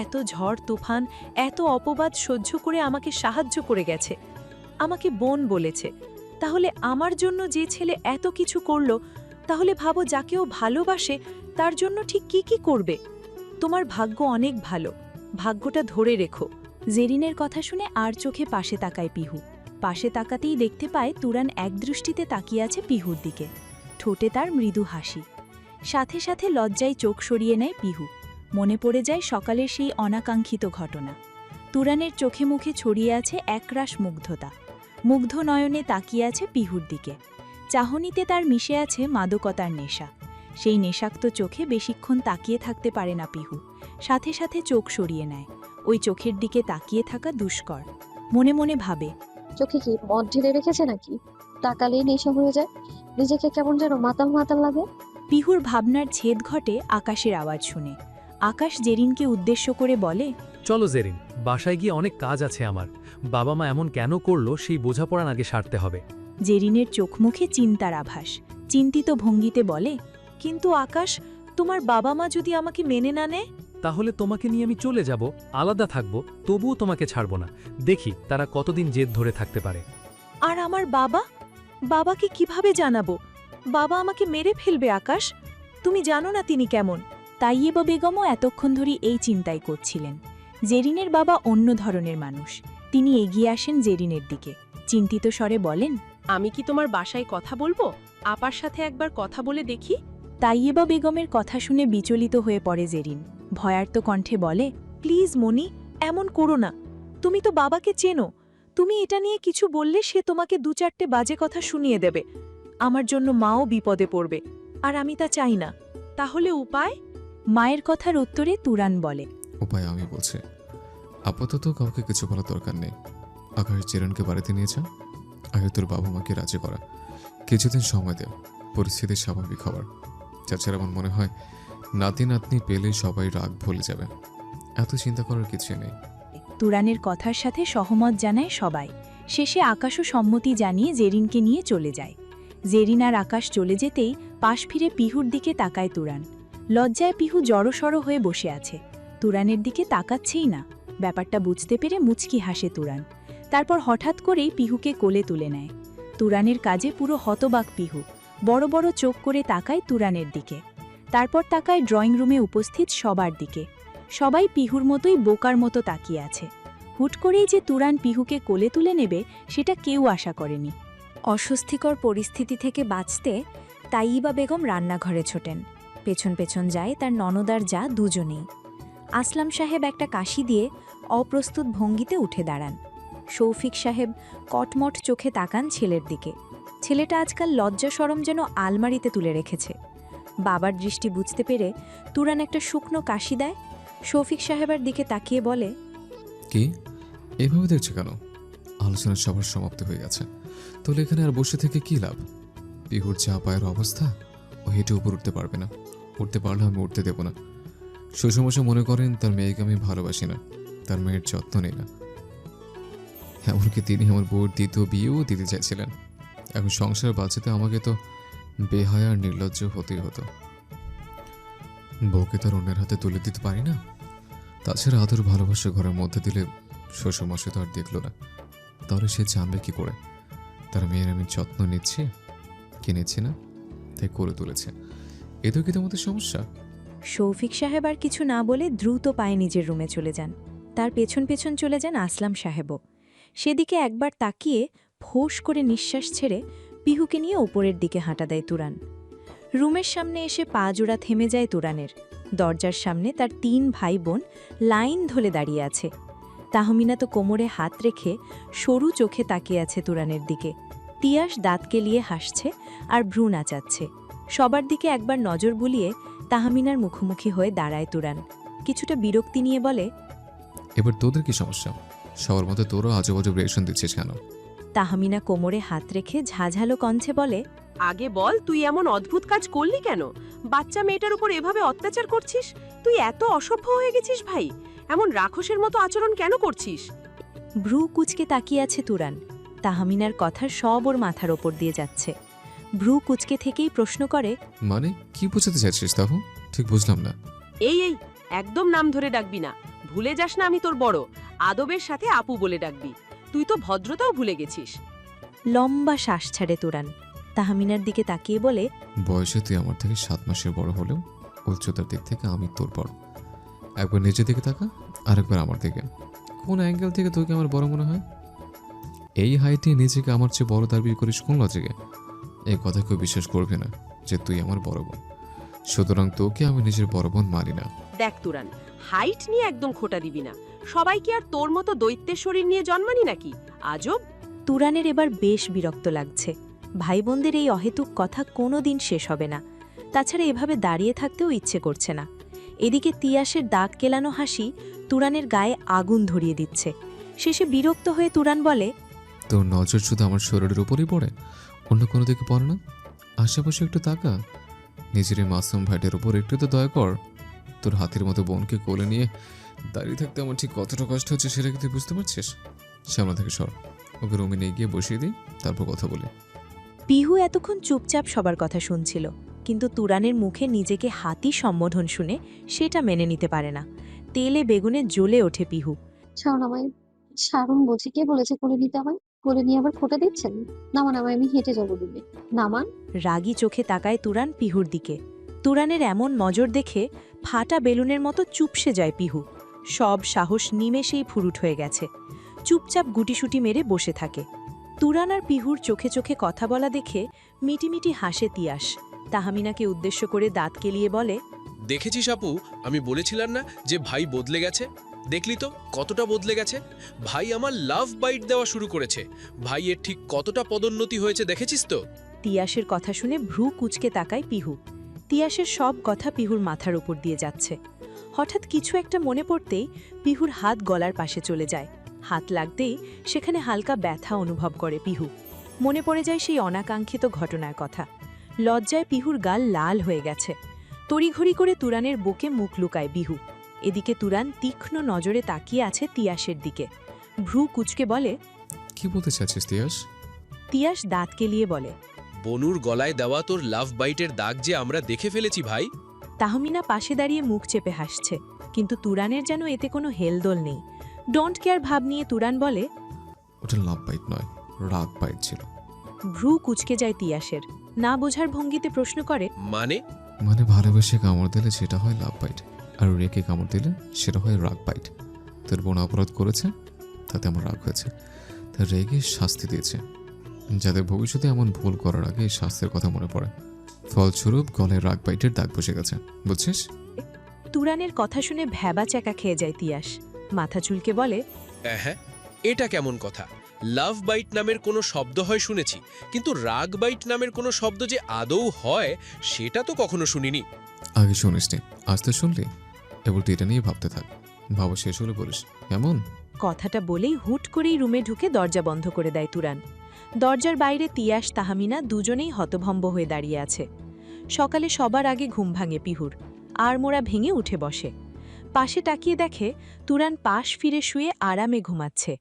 এত ঝড় তুফান, এত অপবাদ সহ্য করে আমাকে সাহায্য করে গেছে, আমাকে বোন বলেছে। তাহলে আমার জন্য যে ছেলে এত কিছু করল, তাহলে ভাবো যাকেও ভালোবাসে তার জন্য ঠিক কি কি করবে। তোমার ভাগ্য অনেক ভালো, ভাগ্যটা ধরে রেখো। জেরিনের কথা শুনে আর চোখে পাশে তাকায় পিহু। পাশে তাকাতেই দেখতে পায় তুরান একদৃষ্টিতে তাকিয়ে আছে পিহুর দিকে, ঠোঁটে তার মৃদু হাসি। সাথে সাথে লজ্জায় চোখ সরিয়ে নেয় পিহু। মনে পড়ে যায় সকালের সেই অনাকাঙ্ক্ষিত ঘটনা। তুরানের চোখে মুখে ছড়িয়ে আছে একরাশ মুগ্ধতা। মুগ্ধ নয়নে তাকিয়ে আছে পিহুর দিকে। চাহনিতে তার মিশে আছে মাদকতার নেশা। সেই নেশাক্ত চোখে বেশিক্ষণ তাকিয়ে থাকতে পারে না পিহু, সাথে সাথে চোখ সরিয়ে নেয়। ওই চোখের দিকে তাকিয়ে থাকা দুষ্কর। মনে মনে ভাবে, চোখে কি মদ ঢেলে রেখেছে নাকি? তাকালেই নেশা হয়ে যায়, নিজেকে কেমন যেন মাতাল মাতাল লাগে। পিহুর ভাবনার ছেদ ঘটে আকাশের আওয়াজ শুনে। আকাশ জেরিনকে উদ্দেশ্য করে বলে, চলো জেরিন, বাসায় গিয়ে অনেক কাজ আছে আমার। বাবা মা এমন কেন করলো সেই বোঝাপড়া আগে সারতে হবে। জেরিনের চোখ মুখে চিন্তার আভাস। চিন্তিত ভঙ্গিতে বলে, কিন্তু আকাশ, তোমার বাবা মা যদি আমাকে মেনে না নেয়? তাহলে তোমাকে নিয়ে আমি চলে যাব, আলাদা থাকবো, তবুও তোমাকে ছাড়ব না। দেখি তারা কতদিন জেদ ধরে থাকতে পারে। আর আমার বাবা, বাবাকে কিভাবে জানাবো? বাবা আমাকে মেরে ফেলবে আকাশ, তুমি জানো না তিনি কেমন। তাইয়েবা বেগমও এতক্ষণ ধরে এই চিন্তাই করছিলেন। জেরিনের বাবা অন্য ধরনের মানুষ। তিনি এগিয়ে আসেন জেরিনের দিকে, চিন্তিত স্বরে বলেন, আমি কি তোমার বাসায় কথা বলবো? আপার সাথে একবার কথা বলে দেখি। তাইয়েবা বেগমের কথা শুনে বিচলিত হয়ে পড়ে জেরিন। ভয়ার্ত কণ্ঠে বলে, প্লিজ মনি, এমন করো না। তুমি তো বাবাকে চেনো, তুমি এটা নিয়ে কিছু বললে সে তোমাকে 2-4টে বাজে কথা শুনিয়ে দেবে। আমার জন্য মাও বিপদে পড়বে, আর আমি তা চাই না। তাহলে উপায়? মায়ের কথার উত্তরে তুরান বলে, উপায় আমি বলছি। আপাতত কাউকে কিছু বলার দরকার নেই। আকাশ জেরনকে বাড়িতে নিয়ে যা, আগে তোর বাবা মাকে রাজি করা। কিছুদিন সময় দে, পরিস্থিতি স্বাভাবিক হওয়ার। তাছাড়া আমার মনে হয় নাতি নাতনি পেলে সবাই রাগ ভুলে যাবে। এত চিন্তা করার কিছু নেই। তুরানের কথার সাথে সহমত জানায় সবাই। শেষে আকাশও সম্মতি জানিয়ে জেরিনকে নিয়ে চলে যায়। জেরিন আর আকাশ চলে যেতেই পাশ ফিরে পিহুর দিকে তাকায় তুরান। লজ্জায় পিহু জড়সড় হয়ে বসে আছে, তুরানের দিকে তাকাচ্ছেই না। ব্যাপারটা বুঝতে পেরে মুচকি হাসে তুরান। তারপর হঠাৎ করেই পিহুকে কোলে তুলে নেয়। তুরানের কাজে পুরো হতবাক পিহু, বড় বড় চোখ করে তাকায় তুরানের দিকে। তারপর তাকায় ড্রয়িং রুমে উপস্থিত সবার দিকে। সবাই পিহুর মতোই বোকার মতো তাকিয়ে আছে। হুট করেই যে তুরান পিহুকে কোলে তুলে নেবে সেটা কেউ আশা করেনি। অস্বস্তিকর পরিস্থিতি থেকে বাঁচতে তাইবা বেগম রান্নাঘরে ছোটেন। পেছন পেছন যায় তার ননদার যা দুজনেই। আসলাম সাহেব একটা কাশি দিয়ে অপ্রস্তুত ভঙ্গিতে উঠে দাঁড়ান। শৌফিক সাহেব কটমট চোখে তাকান ছেলের দিকে। ছেলেটা আজকাল লজ্জা শরম যেন আলমারিতে তুলে রেখেছে। বাবার দৃষ্টি বুঝতে পেরে তুরান একটা শুকনো কাশি দেয়। শৌফিক সাহেবের দিকে তাকিয়ে বলে, কি এভাবে দেখছো কেন? আলোচনা সবার সমাপ্তি হয়ে গেছে, তাহলে এখানে আর বসে থেকে কি লাভ? পিহুর যা পায়ের অবস্থা, ও হেঁটে উপর উঠতে পারবে না। উঠতে পারলে আমি উঠতে দেব না। শ্বশুরমশাই মনে করেন তার মেয়েকে আমি ভালোবাসি না, তার মেয়ের যত্ন নেই না। এমনকি তিনি আমার বউর দ্বিতীয় বিয়েও দিতে চাইছিলেন। এখন সংসার বাঁচাতে আমাকে তো বেহায়া আর নির্লজ্জ হতেই হতো। বউকে তার অন্যের হাতে তুলে দিতে পারি না। তাছাড়া আদর ভালোবাসা ঘরের মধ্যে দিলে শ্বশুরমশাই তো আর দেখল না, তাহলে সে জানবে কি করে তার মেয়ের আমি যত্ন নিচ্ছি কি নিচ্ছি না, তাই করে তুলেছে। এতেও কি তোমাদের সমস্যা? শৌফিক সাহেব আর কিছু না বলে দ্রুত পায়ে নিজের রুমে চলে যান। তার পেছন পেছন চলে যান আসলাম সাহেবও। সেদিকে একবার তাকিয়ে ফোঁস করে নিঃশ্বাস ছেড়ে পিহুকে নিয়ে ওপরের দিকে হাঁটা দেয় তুরান। রুমের সামনে এসে পা জোড়া থেমে যায় তুরানের। দরজার সামনে তার 3 ভাই বোন লাইন ধরে দাঁড়িয়ে আছে। তাহমিনা তো কোমরে হাত রেখে সরু চোখে তাকিয়ে আছে তুরানের দিকে। তিয়াস দাঁত কেলিয়ে হাসছে আর ভ্রু নাচাচ্ছে। সবার দিকে একবার নজর বুলিয়ে তাহমিনার মুখোমুখি হয়ে দাঁড়ায় তুরান। কিছুটা বিরক্তি নিয়ে বলে, এবার তোদের কি সমস্যা? সবার মধ্যে তোরও আজব আজব রিয়েকশন দিচ্ছিস কেন? তাহমিনা কোমরে হাত রেখে ঝাঝালো কণ্ঠে বলে, আগে বল, তুই এমন অদ্ভুত কাজ করলি কেন? বাচ্চা মেয়েটার উপর এভাবে অত্যাচার করছিস? তুই এত অসভ্য হয়ে গেছিস ভাই? এমন রাক্ষসের মতো আচরণ কেন করছিস? ভ্রু কুচকে তাকিয়ে আছে তুরান। তাহমিনার কথার সব ওর মাথার ওপর দিয়ে যাচ্ছে। ভ্রু কুচকে থেকেই প্রশ্ন করে, মানে কি বোঝাতে চাইছিস তাহু? ঠিক বুঝলাম না। এই একদম নাম ধরে ডাকবি না। ভুলে যাস না আমি তোর বড়, আদবের সাথে আপু বলে ডাকবি। তুই তো ভদ্রতাও ভুলে গেছিস। লম্বা শ্বাস ছাড়ে তুরান, তাহমিনার দিকে তাকিয়ে বলে, বয়সে তুই আমার থেকে 7 মাসের বড় হলেও উচ্চতার দিক থেকে আমি তোর বড়। একবার নিজের দিকে তাকা, আরেকবার আমার দিকে। কোন অ্যাঙ্গেল থেকে তোকে আমার বড় মনে হয়? এই হাইটে নিজেকে আমার চেয়ে বড় দাবি করিস কোন লজিকে? এই কথা কেউ বিশ্বাস করবে না যে তুই আমার বড় বোন। সুতরাং তোকে আমি নিজের বড় বোন মানি না। দেখ তুরান, হাইট নিয়ে একদম খোটা দিবি না। সবাই কি আর তোর মতো দৈত্যের শরীর নিয়ে জন্মানি নাকি? আজব। তুরানের এবার বেশ বিরক্ত লাগছে। ভাই বোনদের এই অহেতুক কথা কোনোদিন শেষ হবে না। তাছাড়া এভাবে দাঁড়িয়ে থাকতেও ইচ্ছে করছে না। এদিকে তিয়াসের দাগ কেলানো হাসি তুরানের গায়ে আগুন ধরিয়ে দিচ্ছে। শেষে বিরক্ত হয়ে তুরান বলে, তোর নজর শুধু আমার শরীরের উপরই পড়ে, অন্য কোনো দিকে পড়ে না? আশেপাশে একটু তাকা, নিজের এই মাসুম ভাইটের উপর একটু তো দয়া কর। তোর হাতের মতো বোনকে কোলে নিয়ে দাঁড়িয়ে থাকতে আমার ঠিক কতটা কষ্ট হচ্ছে সেটা কি তুই বুঝতে পারছিস? সামনে থেকে সর, ওকে রুমে নিয়ে গিয়ে বসিয়ে দিই, তারপর কথা বলি। পিহু এতক্ষণ চুপচাপ সবার কথা শুনছিল, কিন্তু তুরানের মুখে নিজেকে হাতি সম্বোধন শুনে সেটা মেনে নিতে পারে না। তেলে বেগুনে জ্বলে ওঠে পিহু। ছাড়ুন আমায়, ছাড়ুন বলছি। কে বলেছে কোলে নিতে আমায়? কোলে নিয়ে আবার খোটা দিচ্ছেন? নামান আমায়, আমি হেঁটে যাবো রুমে। নামান। রাগী চোখে তাকায় তুরান পিহুর দিকে। তুরানের এমন নজর দেখে ফাটা বেলুনের মতো চুপসে যায় পিহু। সব সাহস নিমেষেই ফুরুট হয়ে গেছে। চুপচাপ গুটিসুটি মেরে বসে থাকে। তুরান আর পিহুর চোখে চোখে কথা বলা দেখে মিটিমিটি হাসে তিয়াস। তাহমিনাকে উদ্দেশ্য করে দাঁত কেলিয়ে বলে, দেখেছিস আপু, আমি বলেছিলাম না যে ভাই বদলে গেছে? দেখলি তো কতটা বদলে গেছে। ভাই আমার লাভ বাইট দেওয়া শুরু করেছে। ভাইয়ের ঠিক কতটা পদোন্নতি হয়েছে দেখেছিস তো? তিয়াসের কথা শুনে ভ্রু কুঁচকে তাকায় পিহু। তিয়াসের সব কথা পিহুর মাথার উপর দিয়ে যাচ্ছে। হঠাৎ কিছু একটা মনে পড়তেই পিহুর হাত গলার পাশে চলে যায়। হাত লাগতেই সেখানে হালকা ব্যথা অনুভব করে পিহু। মনে পড়ে যায় সেই অনাকাঙ্ক্ষিত ঘটনার কথা। লজ্জায় পিহুর গাল লাল হয়ে গেছে। তড়িঘড়ি করে তুরানের বুকে মুখ লুকায় পিহু। এদিকে তুরান তীক্ষ্ণ নজরে তাকিয়ে আছে তিয়াসের দিকে। ভ্রু কুঁচকে বলে, কি বলতে চাচ্ছিস তিয়াস? তিয়াস দাঁত কেলিয়ে বলে, বনুর গলায় দেওয়া তোর লাভ বাইটের দাগ যে আমরা দেখে ফেলেছি ভাই। তাহমিনা পাশে দাঁড়িয়ে মুখ চেপে হাসছে, কিন্তু তুরানের যেন এতে কোনো হেলদোল নেই। ডোন্ট কেয়ার ভাব নিয়ে তুরান বলে, ওটা লাভ বাইট নয়, রাগ বাইট ছিল। ভ্রু কুঁচকে যায় তিয়াসের। না বোঝার ভঙ্গিতে প্রশ্ন করে, মানে ভালোবেসে কামড় দিলে সেটা হয় লাভ বাইট, আর রেখে কামড় দিলে সেটা হয় রাগ বাইট। তোর বোন অপরাধ করেছে, তাতে আমার রাগ হয়েছে, তার রেগে শাস্তি দিয়েছে, যাতে ভবিষ্যতে এমন ভুল করার আগে এই শাস্তির কথা মনে পড়ে। ফলস্বরূপ গলায় রাগ বাইটের দাগ বসে গেছে, বুঝছিস? তুরানের কথা শুনে ভ্যাবা চাকা খেয়ে যায় তিয়াস। মাথা চুলকে বলে, হ্যাঁ, এটা কেমন কথা? লাভ বাইট নামের কোনো শব্দ হয় শুনেছি, কিন্তু রাগ বাইট নামের কোনো শব্দ যে আদৌ হয় সেটা তো কখনো শুনিনি। আগে শুনিসনি, আজ তো শুনলি। এবার তুই এটা নিয়ে ভাবতে থাক, ভাবা শেষ হলে বলিস কেমন? কথাটা বলেই হুট করেই রুমে ঢুকে দরজা বন্ধ করে দেয় তুরান। দরজার বাইরে তিয়াস তাহমিনা দুজনেই হতভম্ব হয়ে দাঁড়িয়ে আছে। সকালে সবার আগে ঘুম ভাঙে পিহুর, আর মোড়া ভেঙে উঠে বসে। পাশে তাকিয়ে দেখে তুরান পাশ ফিরে শুয়ে আরামে ঘুমাচ্ছে।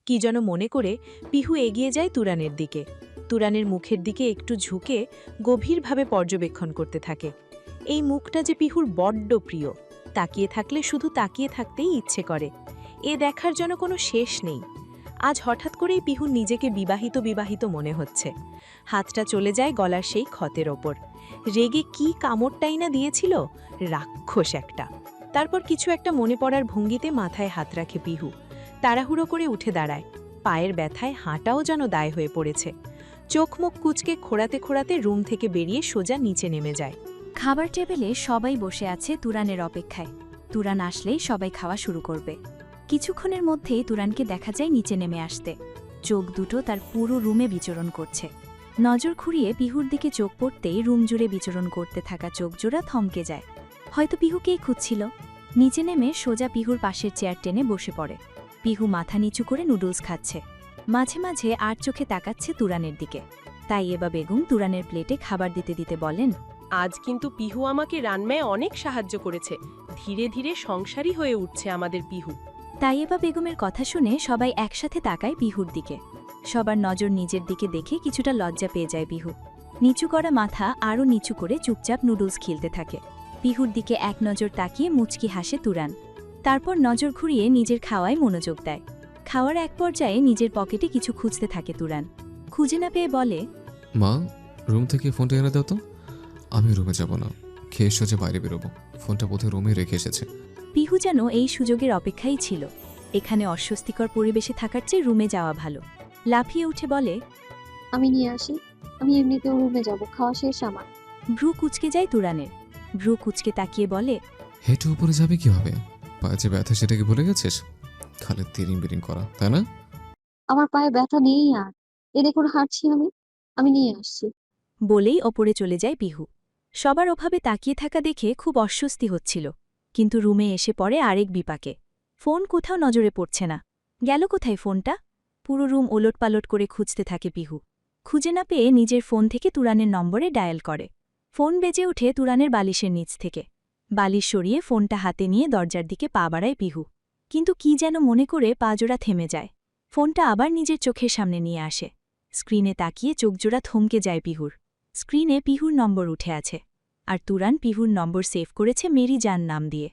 কি যেন মনে করে পিহু এগিয়ে যায় তুরানের দিকে। তুরানের মুখের দিকে একটু ঝুঁকে গভীরভাবে পর্যবেক্ষণ করতে থাকে। এই মুখটা যে পিহুর বড্ড প্রিয়। তাকিয়ে থাকলে শুধু তাকিয়ে থাকতেই ইচ্ছে করে। এ দেখার জন্য কোনো শেষ নেই। আজ হঠাৎ করেই পিহু নিজেকে বিবাহিত মনে হচ্ছে। হাতটা চলে যায় গলার সেই ক্ষতের ওপর। রেগে কি কামড়টাই না দিয়েছিল, রাক্ষস একটা। তারপর কিছু একটা মনে পড়ার ভঙ্গিতে মাথায় হাত রাখে পিহু। তাড়াহুড়ো করে উঠে দাঁড়ায়। পায়ের ব্যথায় হাঁটাও যেন দায় হয়ে পড়েছে। চোখ মুখ কুচকে খোঁড়াতে খোঁড়াতে রুম থেকে বেরিয়ে সোজা নিচে নেমে যায়। খাবার টেবিলে সবাই বসে আছে তুরানের অপেক্ষায়। তুরান আসলেই সবাই খাওয়া শুরু করবে। কিছুক্ষণের মধ্যেই তুরানকে দেখা যায় নিচে নেমে আসতে। চোখ দুটো তার পুরো রুমে বিচরণ করছে। নজর ঘুরিয়ে পিহুর দিকে চোখ পড়তেই রুম জুড়ে বিচরণ করতে থাকা চোখ জোড়া থমকে যায়। হয়তো পিহুকেই খুঁজছিল। নিচে নেমে সোজা পিহুর পাশের চেয়ার টেনে বসে পড়ে। পিহু মাথা নিচু করে নুডলস খাচ্ছে। মাঝে মাঝে আর চোখে তাকাচ্ছে তুরানের দিকে। তাইয়েবা বেগম তুরানের প্লেটে খাবার দিতে দিতে বলেন, আজ কিন্তু পিহু আমাকে রান্নায় অনেক সাহায্য করেছে। ধীরে ধীরে সংসারী হয়ে উঠছে আমাদের পিহু। তাইয়েবা বেগমের কথা শুনে সবাই একসাথে তাকায় পিহুর দিকে। সবার নজর নিজের দিকে দেখে কিছুটা লজ্জা পেয়ে যায় পিহু। নিচু করা মাথা আরও নিচু করে চুপচাপ নুডলস খেলতে থাকে। পিহুর দিকে এক নজর তাকিয়ে মুচকি হাসে তুরান। তারপর নজর ঘুরিয়ে নিজের খাওয়ায় মনোযোগ দেয়। খাওয়ার এক পর্যায়ে নিজের পকেটে কিছু খুঁজতে থাকে তুরান। খুঁজে না পেয়ে বলে, মা, রুম থেকে ফোনটা এনে দাও তো। আমি রুমে যাব না, খেয়ে সোজা বাইরে বেরোবো। ফোনটা বোধহয় রুমে রেখে এসেছে। পিহু যেন এই সুযোগের অপেক্ষাই ছিল। এখানে অস্বস্তিকর পরিবেশে থাকার চেয়ে রুমে যাওয়া ভালো। লাফিয়ে উঠে বলে, আমি নিয়ে আসি। আমি এমনিতেও রুমে যাব, খাওয়া শেষ আমার। ভ্রু কুচকে যায় তুরানের। ভ্রু কুচকে তাকিয়ে বলে, হেঁটে উপরে যাবে কিভাবে? পায়ে যে ব্যথা সেটা কি ভুলে গেছিস? খালি তিরিং বিরিং করা, তাই না? আমার পায়ে ব্যথা নেই আর। এ দেখুন হাঁটছি আমি। আমি নিয়ে আসছি। বলেই ওপরে চলে যায় পিহু। সবার ওভাবে তাকিয়ে থাকা দেখে খুব অস্বস্তি হচ্ছিল, কিন্তু রুমে এসে পড়ে আরেক বিপাকে। ফোন কোথাও নজরে পড়ছে না। গেল কোথায় ফোনটা? পুরো রুম ওলটপালট করে খুঁজতে থাকে পিহু। খুঁজে না পেয়ে নিজের ফোন থেকে তুরানের নম্বরে ডায়াল করে। ফোন বেজে ওঠে তুরানের বালিশের নিচ থেকে। বালিশ সরিয়ে ফোনটা হাতে নিয়ে দরজার দিকে পা বাড়ায় পিহু। কিন্তু কি যেন মনে করে পাজোড়া থেমে যায়। ফোনটা আবার নিজের চোখের সামনে নিয়ে আসে। স্ক্রিনে তাকিয়ে চোখজোড়া থমকে যায় পিহুর। স্ক্রিনে পিহুর নম্বর উঠে আছে, আর তুরান পিহুর নম্বর সেভ করেছে মেরি জান নাম দিয়ে।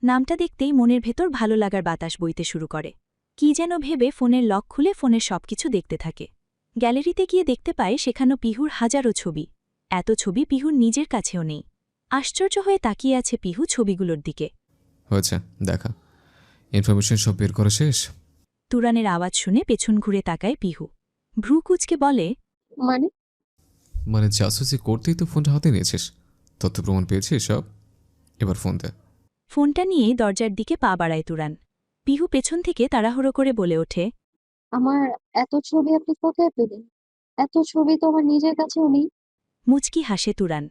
নামটা দেখতেই মনের ভেতর ভালো লাগার বাতাস বইতে শুরু করে। কি যেন ভেবে ফোনের লক খুলে ফোনের সবকিছু দেখতে থাকে। গ্যালারিতে গিয়ে দেখতে পায় সেখানেও পিহুর হাজারো ছবি। এত ছবি পিহুর নিজের কাছেও নেই। আশ্চর্য হয়ে তাকিয়ে আছে পিহু ছবিগুলোর দিকে। হয়েছে, দেখা। ইনফরমেশন সব বের করা শেষ? তুরানের আওয়াজ শুনে পেছন ঘুরে তাকায় পিহু। ভ্রু কুচকে বলে, মানে জাসুসি করতেই তো ফোনটা হাতে নিয়েছিস। তথ্য প্রমাণ পেয়েছিস সব? এবার ফোন দে। ফোনটা নিয়ে দরজার দিকে পা বাড়ায় তুরান। পিহু পেছন থেকে তাড়াহুড়ো করে বলে ওঠে, আমার এত ছবি আপনি কোথায় পেলেন? এত ছবি তো আমার নিজের কাছেও নেই। মুচকি হাসে তুরান।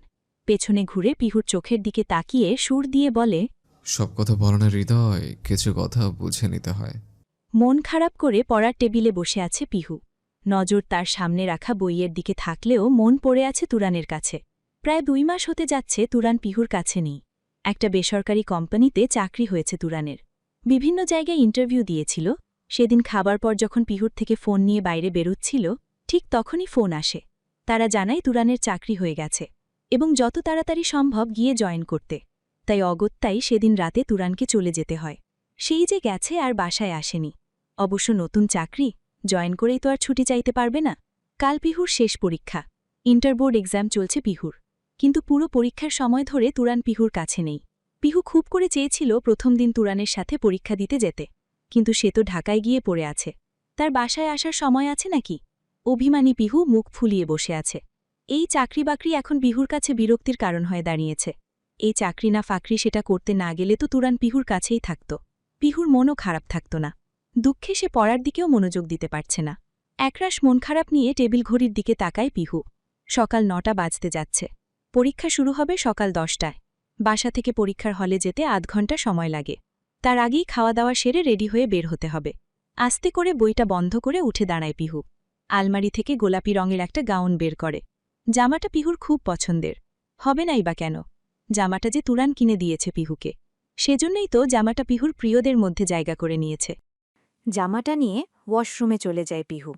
পেছনে ঘুরে পিহুর চোখের দিকে তাকিয়ে সুর দিয়ে বলে, সব কথা বলো না হৃদয়, কিছু কথা বুঝে নিতে হয়। মন খারাপ করে পড়ার টেবিলে বসে আছে পিহু। নজর তার সামনে রাখা বইয়ের দিকে থাকলেও মন পড়ে আছে তুরানের কাছে। প্রায় 2 মাস হতে যাচ্ছে তুরান পিহুর কাছে নেই। একটা বেসরকারি কোম্পানিতে চাকরি হয়েছে তুরানের। বিভিন্ন জায়গায় ইন্টারভিউ দিয়েছিল। সেদিন খাবার পর যখন পিহুর থেকে ফোন নিয়ে বাইরে বেরোচ্ছিল, ঠিক তখনই ফোন আসে। তারা জানায় তুরানের চাকরি হয়ে গেছে এবং যত তাড়াতাড়ি সম্ভব গিয়ে জয়েন করতে। তাই অগত্যাই সেদিন রাতে তুরানকে চলে যেতে হয়। সেই যে গেছে আর বাসায় আসেনি। অবশ্য নতুন চাকরি, জয়েন করেই তো আর ছুটি চাইতে পারবে না। কাল পিহুর শেষ পরীক্ষা। ইন্টারবোর্ড এক্সাম চলছে পিহুর। কিন্তু পুরো পরীক্ষার সময় ধরে তুরান পিহুর কাছে নেই। পিহু খুব করে চেয়েছিল প্রথম দিন তুরানের সাথে পরীক্ষা দিতে যেতে, কিন্তু সে তো ঢাকায় গিয়ে পড়ে আছে। তার বাসায় আসার সময় আছে নাকি? অভিমানী পিহু মুখ ফুলিয়ে বসে আছে। এই চাকরি বাকরি এখন পিহুর কাছে বিরক্তির কারণ হয়ে দাঁড়িয়েছে। এই চাকরি না ফাকরি সেটা করতে না গেলে তো তুরান পিহুর কাছেই থাকত। পিহুর মনও খারাপ থাকত না। দুঃখে সে পড়ার দিকেও মনোযোগ দিতে পারছে না। একরাশ মন খারাপ নিয়ে টেবিল ঘড়ির দিকে তাকায় পিহু। সকাল 9টা বাজতে যাচ্ছে। পরীক্ষা শুরু হবে সকাল 10টায়। বাসা থেকে পরীক্ষার হলে যেতে আধ ঘন্টা সময় লাগে। তার আগেই খাওয়া দাওয়া সেরে রেডি হয়ে বের হতে হবে। আস্তে করে বইটা বন্ধ করে উঠে দাঁড়ায় পিহু। আলমারি থেকে গোলাপি রঙের একটা গাউন বের করে। জামাটা পিহুর খুব পছন্দের। হবে নাই বা কেন? জামাটা যে তুরান কিনে দিয়েছে পিহুকে। সেজন্যই তো জামাটা পিহুর প্রিয়দের মধ্যে জায়গা করে নিয়েছে। জামাটা নিয়ে ওয়াশরুমে চলে যায় পিহু।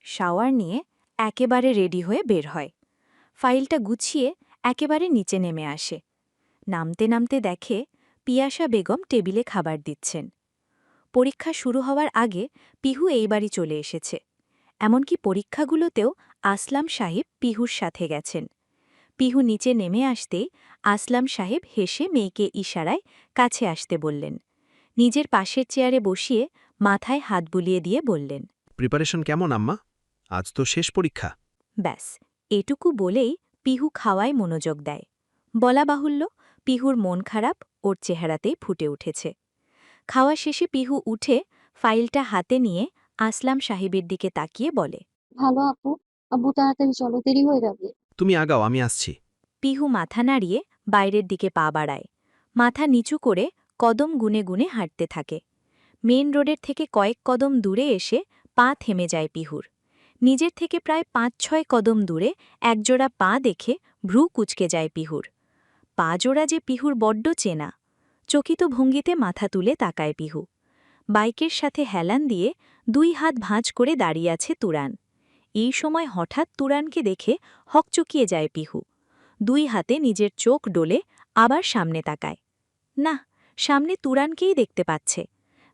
শাওয়ার নিয়ে একেবারে রেডি হয়ে বের হয়। ফাইলটা গুছিয়ে একেবারে নিচে নেমে আসে। নামতে নামতে দেখে পিয়াসা বেগম টেবিলে খাবার দিচ্ছেন। পরীক্ষা শুরু হওয়ার আগে পিহু এই বাড়ি চলে এসেছে। এমনকি পরীক্ষাগুলোতেও আসলাম সাহেব পিহুর সাথে গেছেন। পিহু নিচে নেমে আসতেই আসলাম সাহেব হেসে মেয়েকে ইশারায় কাছে আসতে বললেন। নিজের পাশের চেয়ারে বসিয়ে মাথায় হাত বুলিয়ে দিয়ে বললেন, প্রিপারেশন কেমন আম্মা? আজ তো শেষ পরীক্ষা। ব্যাস এটুকু বলেই পিহু খাওয়ায় মনোযোগ দেয়। বলা বাহুল্য, পিহুর মন খারাপ ওর চেহারাতেই ফুটে উঠেছে। খাওয়া শেষে পিহু উঠে ফাইলটা হাতে নিয়ে আসলাম সাহেবের দিকে তাকিয়ে বলে, ভালো আপু। আব্বু তাড়াতাড়ি চলো, দেরি হয়ে যাবে। তুমি আগাও, আমি আসছি। পিহু মাথা নাড়িয়ে বাইরের দিকে পা বাড়ায়। মাথা নিচু করে কদম গুনে গুনে হাঁটতে থাকে। মেন রোডের থেকে কয়েক কদম দূরে এসে পা থেমে যায় পিহুর। নিজের থেকে প্রায় 5-6 কদম দূরে একজোড়া পা দেখে ভ্রু কুচকে যায় পিহুর। পা জোড়া যে পিহুর বড্ড চেনা। চকিত ভঙ্গিতে মাথা তুলে তাকায় পিহু। বাইকের সাথে হেলান দিয়ে 2 হাত ভাঁজ করে দাঁড়িয়ে আছে তুরান। এই সময় হঠাৎ তুরানকে দেখে হকচকিয়ে যায় পিহু। 2 হাতে নিজের চোখ ডোলে আবার সামনে তাকায়। না, সামনে তুরানকেই দেখতে পাচ্ছে।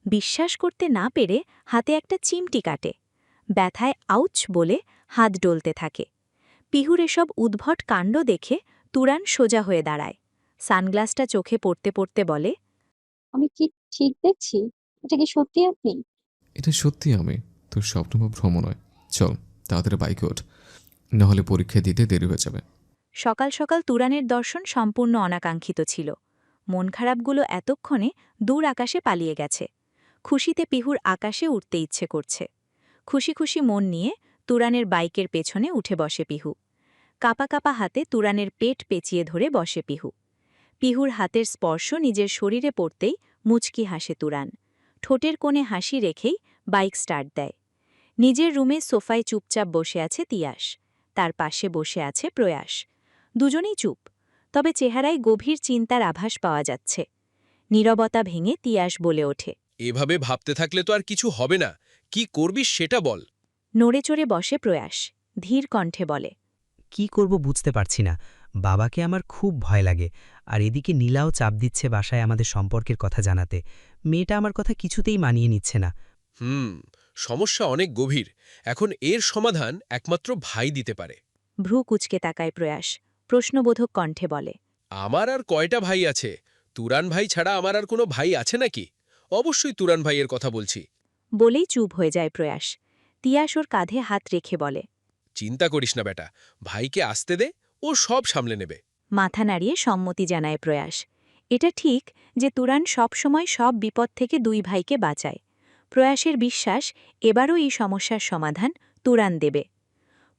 বিশ্বাস করতে না পেরে হাতে একটা চিমটি কাটে। ব্যথায় আউচ বলে হাত ডলতে থাকে। পিহুর এসব উদ্ভট কাণ্ড দেখে তুরান সোজা হয়ে দাঁড়ায়। সানগ্লাসটা চোখে পড়তে পড়তে বলে, আমি কি ঠিক দেখছি? এটা কি সত্যি আপনি? এটা সত্যি আমি, তোর স্বপ্ন বা ভ্রম নয়। চল তাড়াতাড়ি বাইকে ওঠ, নাহলে পরীক্ষা দিতে দেরি হয়ে যাবে। সকাল সকাল তুরানের দর্শন সম্পূর্ণ অনাকাঙ্ক্ষিত ছিল। মন খারাপগুলো এতক্ষণে দূর আকাশে পালিয়ে গেছে। খুশিতে পিহুর আকাশে উঠতে ইচ্ছে করছে। খুশি খুশি মন নিয়ে তুরানের বাইকের পেছনে উঠে বসে পিহু। কাপা কাপা হাতে তুরানের পেট পেঁচিয়ে ধরে বসে পিহু। পিহুর হাতের স্পর্শ নিজের শরীরে পড়তেই মুচকি হাসে তুরান। ঠোঁটের কোণে হাসি রেখেই বাইক স্টার্ট দেয়। নিজের রুমে সোফায় চুপচাপ বসে আছে তিয়াস। তার পাশে বসে আছে প্রয়াস। দুজনেই চুপ, তবে চেহারায় গভীর চিন্তার আভাস পাওয়া যাচ্ছে। নীরবতা ভেঙে তিয়াস বলে ওঠে, এভাবে ভাবতে থাকলে তো আর কিছু হবে না। কি করবি সেটা বল। নড়েচড়ে বসে প্রয়াস, ধীর কণ্ঠে বলে, কি করব বুঝতে পারছি না। বাবাকে আমার খুব ভয় লাগে, আর এদিকে নীলাও চাপ দিচ্ছে বাসায় আমাদের সম্পর্কের কথা জানাতে। মেয়েটা আমার কথা কিছুতেই মানিয়ে নিচ্ছে না। সমস্যা অনেক গভীর। এখন এর সমাধান একমাত্র ভাই দিতে পারে। ভ্রু কুচকে তাকায় প্রয়াস, প্রশ্নবোধক কণ্ঠে বলে, আমার আর কয়টা ভাই আছে? তুরান ভাই ছাড়া আমার আর কোনো ভাই আছে নাকি? অবশ্যই তুরান ভাইয়ের কথা বলছি। বলেই চুপ হয়ে যায় প্রয়াস। তিয়াস ওর কাঁধে হাত রেখে বলে, চিন্তা করিস না বেটা, ভাইকে আসতে দে, ও সব সামলে নেবে। মাথা নাড়িয়ে সম্মতি জানায় প্রয়াস। এটা ঠিক যে তুরান সবসময় সব বিপদ থেকে দুই ভাইকে বাঁচায়। প্রয়াসের বিশ্বাস এবারও এই সমস্যার সমাধান তুরান দেবে।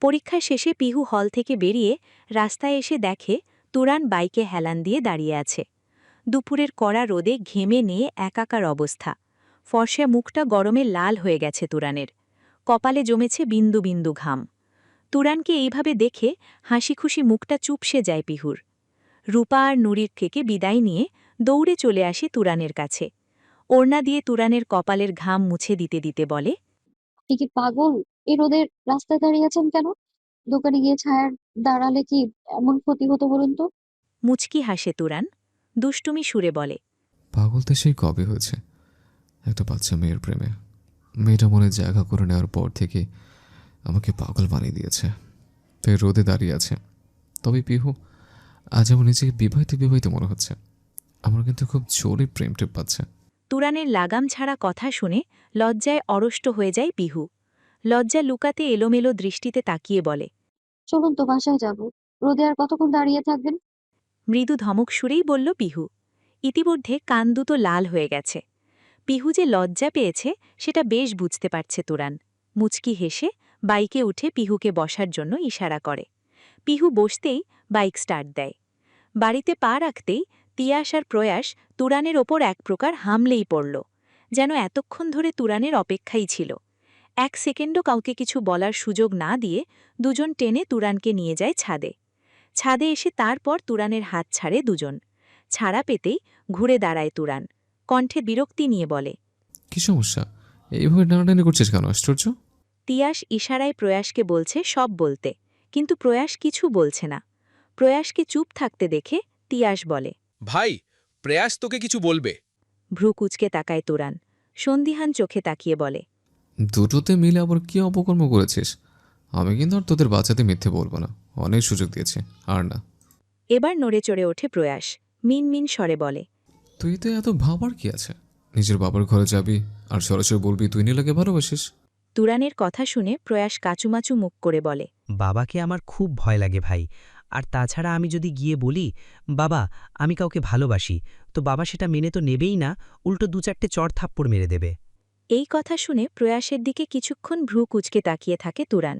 পরীক্ষা শেষে পিহু হল থেকে বেরিয়ে রাস্তায় এসে দেখে তুরান বাইকে হেলান দিয়ে দাঁড়িয়ে আছে। দুপুরের কড়া রোদে ঘেমে নিয়ে একাকার অবস্থা। ফর্সা মুখটা গরমে লাল হয়ে গেছে তুরানের। কপালে জমেছে বিন্দু বিন্দু ঘাম। তুরানকে এইভাবে দেখে হাসিখুশি মুখটা চুপসে যায় পিহুর। রূপা আর নুরির থেকে বিদায় নিয়ে দৌড়ে চলে আসে তুরানের কাছে। ওড়না দিয়ে তুরানের কপালের ঘাম মুছে দিতে দিতে বলে, আপনি কি পাগল? এই রোদের রাস্তায় দাঁড়িয়ে আছেন কেন? দোকানে গিয়ে ছায়ার দাঁড়ালে কি এমন ক্ষতি হতো বলুন তো? মুচকি হাসে তুরান, দুষ্টুমি সুরে বলে, পাগল তো সেই কবে হয়েছে, একটা বাচ্চা মেয়ের প্রেমে। মেয়েটা মনে জায়গা করে নেওয়ার পর থেকে আমাকে পাগল বানিয়ে দিয়েছে, তাই রোদে দাঁড়িয়ে আছে। তবে পিহু, আজ আমার নিজেকে বিবাহিত বিবাহিত মনে হচ্ছে। আমার কিন্তু খুব জোরে প্রেম টেপ পাচ্ছে। তুরানের লাগাম ছাড়া কথা শুনে লজ্জায় অরষ্ট হয়ে যায় পিহু। লজ্জা লুকাতে এলোমেলো দৃষ্টিতে তাকিয়ে বলে, চলুন তো বাসায় যাব। রোদে আর কতক্ষণ দাঁড়িয়ে থাকবেন? মৃদু ধমক সুরেই বলল পিহু। ইতিমধ্যে কান দুটো লাল হয়ে গেছে। পিহু যে লজ্জা পেয়েছে সেটা বেশ বুঝতে পারছে তুরান। মুচকি হেসে বাইকে উঠে পিহুকে বসার জন্য ইশারা করে। পিহু বসতেই বাইক স্টার্ট দেয়। বাড়িতে পা রাখতেই তিয়াস আর প্রয়াস তুরানের ওপর এক প্রকার হামলেই পড়ল, যেন এতক্ষণ ধরে তুরানের অপেক্ষাই ছিল। এক সেকেন্ডও কাউকে কিছু বলার সুযোগ না দিয়ে দুজন টেনে তুরানকে নিয়ে যায় ছাদে। ছাদে এসে তারপর তুরানের হাত ছাড়ে দুজন। ছাড়া পেতেই ঘুরে দাঁড়ায় তুরান, কণ্ঠে বিরক্তি নিয়ে বলে, কি সমস্যা? এইভাবে টানাটানি করছিস কেন? আশ্চর্য। তিয়াস ইশারায় প্রয়াসকে বলছে সব বলতে, কিন্তু প্রয়াস কিছু বলছে না। প্রয়াসকে চুপ থাকতে দেখে তিয়াস বলে, ভাই, প্রয়াস তোকে কিছু বলবে। ভ্রু কুচকে তাকায় তুরান, সন্দিহান চোখে তাকিয়ে বলে, দুটোতে মিলে আবার কি অপকর্ম করেছিস? আমি কিন্তু আর তোদের বাচ্চাতে মিথ্যে বলবো না, অনেক সুযোগ দিয়েছি, আর না। এবার নড়ে চড়ে ওঠে প্রয়াস, মিন মিন স্বরে বলে, তুই তো এত ভাবার কি আছে? নিজের বাবার ঘরে যাবি আর সরাসরি বলবি তুই নীলাকে ভালোবাসিস। তুরানের কথা শুনে প্রয়াস কাচুমাচু মুখ করে বলে, বাবাকে আমার খুব ভয় লাগে ভাই। আর তাছাড়া আমি যদি গিয়ে বলি, বাবা আমি কাউকে ভালোবাসি, তো বাবা সেটা মেনে তো নেবেই না, উল্টো 2-4টে চড় থাপ্পড় মেরে দেবে। এই কথা শুনে প্রয়াসের দিকে কিছুক্ষণ ভ্রু কুচকে তাকিয়ে থাকে তুরান।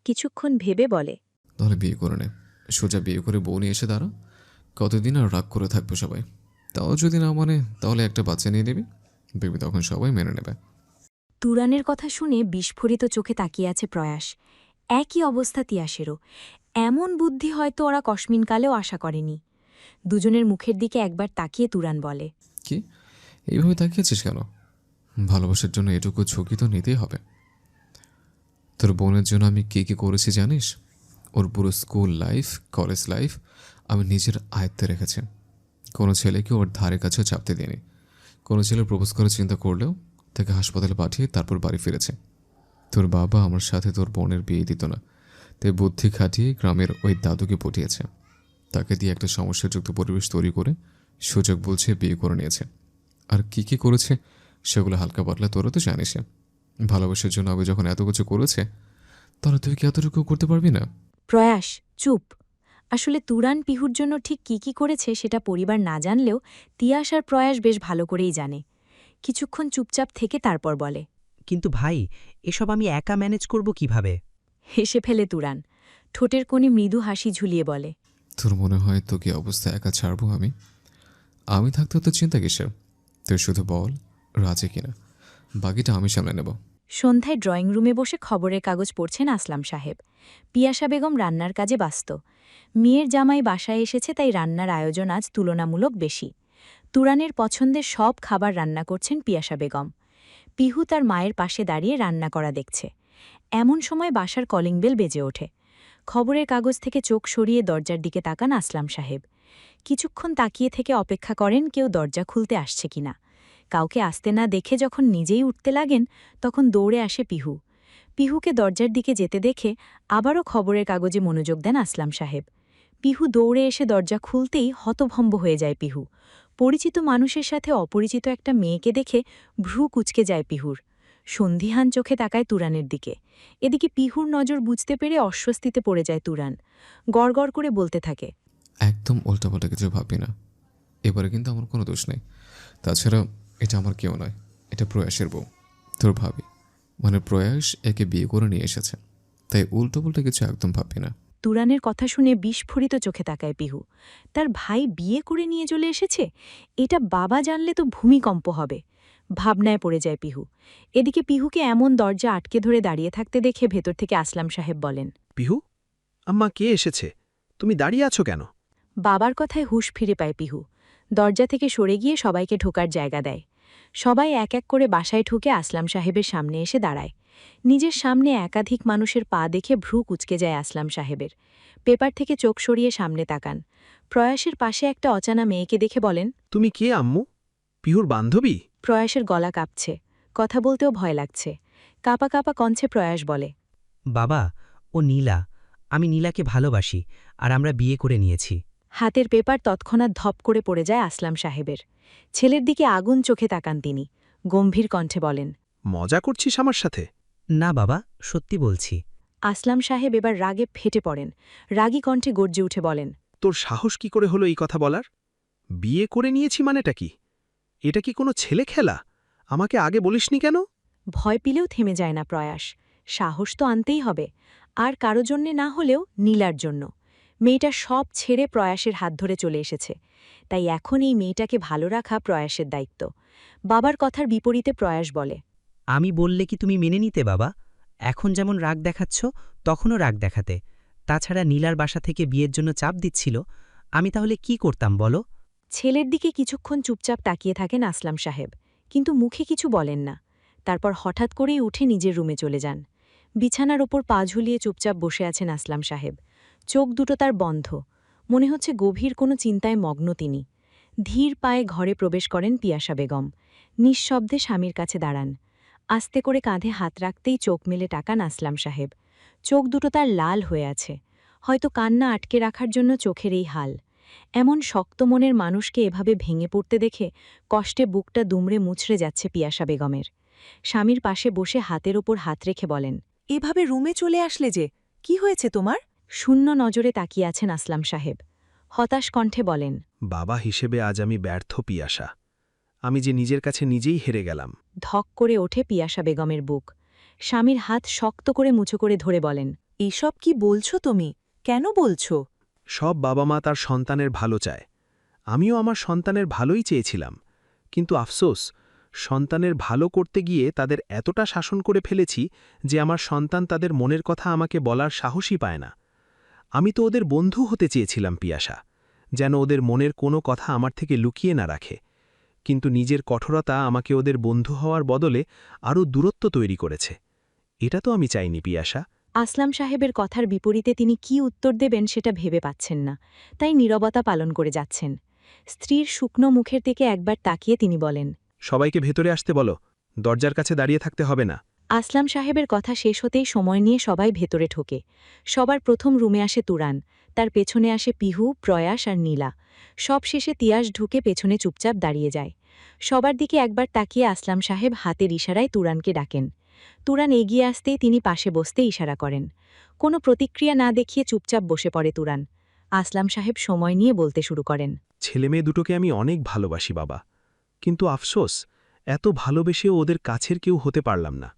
কিছুক্ষণ ভেবে বলে, তাহলে বিয়ে করে নে, সোজা বিয়ে করে বউ নিয়ে এসে দাঁড়া। কতদিন আর রাগ করে থাকবো সবাই? তাও যদি না মানে তাহলে একটা বাচ্চা নিয়ে নিবি, দেখবি তখন সবাই মেনে নেবে। তুরানের কথা শুনে বিস্ফোরিত চোখে তাকিয়ে আছে প্রয়াস। একই অবস্থা তিয়াসেরও। এমন বুদ্ধি হয়তো ওরা কসমিনকালেও আশা করেনি। দুজনের মুখের দিকে একবার তাকিয়ে তুরান বলে, কি এইভাবে তাকিয়েছিস কেন? ভালোবাসার জন্য এটুকু ঝুঁকি তো নিতেই হবে। তোর বোনের জন্য আমি কী কী করেছি জানিস? ওর পুরো স্কুল লাইফ, কলেজ লাইফ আমি নিজের আয়ত্তে রেখেছি। কোনো ছেলেকে ওর ধারে কাছেও চাপতে দিইনি। কোনো ছেলে প্রপোজ করার চিন্তা করলেও তাকে হাসপাতালে পাঠিয়ে তারপর বাড়ি ফিরেছে। তোর বাবা আমার সাথে তোর বোনের বিয়ে দিত না, তাই বুদ্ধি খাটিয়ে গ্রামের ওই দাদুকে পটিয়েছে। তাকে দিয়ে একটা সমস্যাযুক্ত পরিবেশ তৈরি করে সুযোগ বলছে বিয়ে করে নিয়েছে। আর কি কি করেছে সেগুলো হালকা পাতলা তোরা তো জানিস। ভালোবাসার জন্য আমি যখন এত কিছু করেছে, তাহলে তুই কি এতটুকু করতে পারবি না? প্রয়াস, চুপ। আসলে তুরান পিহুর জন্য ঠিক কি কি করেছে সেটা পরিবার না জানলেও তিয়াস আর প্রয়াস বেশ ভালো করেই জানে। কিছুক্ষণ চুপচাপ থেকে তারপর বলে, কিন্তু ভাই, এসব আমি একা ম্যানেজ করব কিভাবে? হেসে ফেলে তুরান, ঠোঁটের কোণে মৃদু হাসি ঝুলিয়ে বলে, তোর মনে হয় তোকে অবস্থায় একা ছাড়বো আমি? আমি থাকতে তো চিন্তা কিসের? তুই শুধু বল রাজি কিনা, বাকিটা আমি সামলে নেব। সন্ধ্যায় ড্রয়িং রুমে বসে খবরের কাগজ পড়ছেন আসলাম সাহেব। পিয়াসা বেগম রান্নার কাজে ব্যস্ত। মেয়ের জামাই বাসায় এসেছে, তাই রান্নার আয়োজন আজ তুলনামূলক বেশি। তুরানের পছন্দের সব খাবার রান্না করছেন পিয়াসা বেগম। পিহু তার মায়ের পাশে দাঁড়িয়ে রান্না করা দেখছে। এমন সময় বাসার কলিং বেল বেজে ওঠে। খবরের কাগজ থেকে চোখ সরিয়ে দরজার দিকে তাকান আসলাম সাহেব। কিছুক্ষণ তাকিয়ে থেকে অপেক্ষা করেন কেউ দরজা খুলতে আসছে কিনা। কাউকে আসতে না দেখে যখন নিজেই উঠতে লাগেন, তখন দৌড়ে আসে পিহু। পিহুকে দরজার দিকে যেতে দেখে আবারও খবরের কাগজে মনোযোগ দেন আসলাম সাহেব। পিহু দৌড়ে এসে দরজা খুলতেই হতভম্ব হয়ে যায় পিহু। পরিচিত মানুষের সাথে অপরিচিত একটা মেয়েকে দেখে ভ্রু কুঁচকে যায় পিহুর। সন্ধিহান চোখে তাকায় তুরানের দিকে। এদিকে পিহুর নজর বুঝতে পেরে অস্বস্তিতে পড়ে যায় তুরান। গড়গড় করে বলতে থাকে, একদম উল্টাপাল্টা কিছু ভাববি না, এবারে কিন্তু আমার কোনো দোষ নেই। তাছাড়া এটা আমার কেউ নয়, এটা প্রয়াসের বউ, তোর ভাবি। মানে প্রয়াস একে বিয়ে করে নিয়ে এসেছে, তাই উল্টোপাল্টা কিছু একদম ভাববি না। তুরানের কথা শুনে বিস্ফোরিত চোখে তাকায় পিহু। তার ভাই বিয়ে করে নিয়ে চলে এসেছে? এটা বাবা জানলে তো ভূমিকম্প হবে। ভাবনায় পড়ে যায় পিহু। এদিকে পিহুকে এমন দরজা আটকে ধরে দাঁড়িয়ে থাকতে দেখে ভেতর থেকে আসলাম সাহেব বলেন, পিহু, আম্মা কে এসেছে? তুমি দাঁড়িয়ে আছো কেন? বাবার কথায় হুঁশ ফিরে পায় পিহু। দরজা থেকে সরে গিয়ে সবাইকে ঢোকার জায়গা দেয়। সবাই এক এক করে বাসায় ঢুকে আসলাম সাহেবের সামনে এসে দাঁড়ায়। নিজের সামনে একাধিক মানুষের পা দেখে ভ্রু কুঁচকে যায় আসলাম সাহেবের। পেপার থেকে চোখ সরিয়ে সামনে তাকান। প্রয়াসের পাশে একটা অচানা মেয়েকে দেখে বলেন, তুমি কে আম্মু? পিহুর বান্ধবী? প্রয়াসের গলা কাঁপছে, কথা বলতেও ভয় লাগছে। কাঁপা কাঁপা কণ্ঠে প্রয়াস বলে, বাবা, ও নীলা। আমি নীলাকে ভালোবাসি, আর আমরা বিয়ে করে নিয়েছি। হাতের পেপার তৎক্ষণাৎ ধপ করে পড়ে যায় আসলাম সাহেবের। ছেলের দিকে আগুন চোখে তাকান তিনি। গম্ভীর কণ্ঠে বলেন, মজা করছিস আমার সাথে? না বাবা, সত্যি বলছি। আসলাম সাহেব এবার রাগে ফেটে পড়েন। রাগী কণ্ঠে গর্জে উঠে বলেন, তোর সাহস কি করে হলো এই কথা বলার? বিয়ে করে নিয়েছি মানেটা কি? এটা কি কোনো ছেলে খেলা? আমাকে আগে বলিসনি কেন? ভয় পেলেও থেমে যায় না প্রয়াস। সাহস তো আনতেই হবে, আর কারো জন্যে না হলেও নীলার জন্য। মেয়েটা সব ছেড়ে প্রয়াসের হাত ধরে চলে এসেছে, তাই এখন এই মেয়েটাকে ভালো রাখা প্রয়াসের দায়িত্ব। বাবার কথার বিপরীতে প্রয়াস বলে, আমি বললে কি তুমি মেনে নিতে বাবা? এখন যেমন রাগ দেখাচ্ছ, তখনও রাগ দেখাতে। তাছাড়া নীলার বাসা থেকে বিয়ের জন্য চাপ দিচ্ছিল, আমি তাহলে কি করতাম বলো? ছেলের দিকে কিছুক্ষণ চুপচাপ তাকিয়ে থাকেন আসলাম সাহেব, কিন্তু মুখে কিছু বলেন না। তারপর হঠাৎ করেই উঠে নিজের রুমে চলে যান। বিছানার ওপর পা ঝুলিয়ে চুপচাপ বসে আছেন আসলাম সাহেব। চোখ দুটো তার বন্ধ, মনে হচ্ছে গভীর কোনো চিন্তায় মগ্ন তিনি। ধীর পায়ে ঘরে প্রবেশ করেন পিয়াসা বেগম। নিঃশব্দে স্বামীর কাছে দাঁড়ান। আস্তে করে কাঁধে হাত রাখতেই চোখ মেলে তাকান আসলাম সাহেব। চোখ দুটো তার লাল হয়ে আছে, হয়তো কান্না আটকে রাখার জন্য চোখের এই হাল। এমন শক্ত মনের মানুষকে এভাবে ভেঙে পড়তে দেখে কষ্টে বুকটা দুমড়ে মুচড়ে যাচ্ছে পিয়াসা বেগমের। স্বামীর পাশে বসে হাতের ওপর হাত রেখে বলেন, এভাবে রুমে চলে আসলে যে, কি হয়েছে তোমার? শূন্য নজরে তাকিয়ে আছেন আসলাম সাহেব। হতাশ কণ্ঠে বলেন, বাবা হিসেবে আজ আমি ব্যর্থ পিয়াসা। আমি যে নিজের কাছে নিজেই হেরে গেলাম। ধক করে ওঠে পিয়াসা বেগমের বুক। স্বামীর হাত শক্ত করে মুচো করে ধরে বলেন, এসব কি বলছো তুমি? কেন বলছো? সব বাবা মা তার সন্তানের ভালো চায়। আমিও আমার সন্তানের ভালোই চেয়েছিলাম, কিন্তু আফসোস, সন্তানের ভালো করতে গিয়ে তাদের এতটা শাসন করে ফেলেছি যে আমার সন্তান তাদের মনের কথা আমাকে বলার সাহসই পায় না। আমি তো ওদের বন্ধু হতে চেয়েছিলাম পিয়াসা, যেন ওদের মনের কোনো কথা আমার থেকে লুকিয়ে না রাখে। কিন্তু নিজের কঠোরতা আমাকে ওদের বন্ধু হওয়ার বদলে আরও দূরত্ব তৈরি করেছে। এটা তো আমি চাইনি পিয়াসা। আসলাম সাহেবের কথার বিপরীতে তিনি কি উত্তর দেবেন সেটা ভেবে পাচ্ছেন না, তাই নীরবতা পালন করে যাচ্ছেন। স্ত্রীর শুকনো মুখের দিকে একবার তাকিয়ে তিনি বলেন, সবাইকে ভেতরে আসতে বলো, দরজার কাছে দাঁড়িয়ে থাকতে হবে না। আসলাম সাহেবের কথা শেষ হতেই সময় নিয়ে সবাই ভেতরে ঢোকে। সবার প্রথম রুমে আসে তুরান, তার পেছনে আসে পিহু, প্রয়াস আর নীলা। সব শেষে তিয়াস ঢুকে পেছনে চুপচাপ দাঁড়িয়ে যায়। সবার দিকে একবার তাকিয়ে আসলাম সাহেব হাতের ইশারায় তুরানকে ডাকেন। তুরান এগিয়ে আসতেই তিনি পাশে বসতে ইশারা করেন। কোনো প্রতিক্রিয়া না দেখিয়ে চুপচাপ বসে পড়ে তুরান। আসলাম সাহেব সময় নিয়ে বলতে শুরু করেন, ছেলেমেয়ে দুটোকে আমি অনেক ভালোবাসি বাবা, কিন্তু আফসোস এত ভালোবেসেও ওদের কাছের কেউ হতে পারলাম না।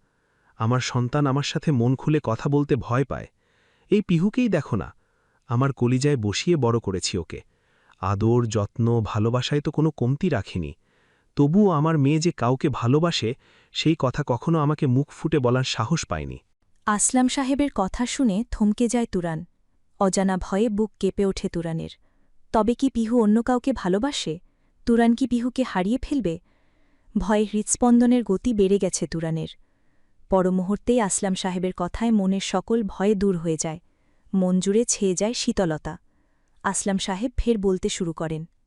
আমার সন্তান আমার সাথে মন খুলে কথা বলতে ভয় পায়। এই পিহুকেই দেখো না, আমার কলিজায় বসিয়ে বড় করেছি ওকে। আদর, যত্ন, ভালোবাসায় তো কোনো কমতি রাখিনি। তবুও আমার মেয়ে যে কাউকে ভালোবাসে সেই কথা কখনো আমাকে মুখ ফুটে বলার সাহস পায়নি। আসলাম সাহেবের কথা শুনে থমকে যায় তুরান। অজানা ভয়ে বুক কেঁপে ওঠে তুরানের। তবে কি পিহু অন্য কাউকে ভালোবাসে? তুরান কি পিহুকে হারিয়ে ফেলবে? ভয়ে হৃৎস্পন্দনের গতি বেড়ে গেছে তুরানের। পর মুহূর্তেই আসলাম সাহেবের কথায় মনের সকল ভয়ে দূর হয়ে যায়। মন জুড়ে ছেয়ে যায় শীতলতা। আসলাম সাহেব ফের বলতে শুরু করেন,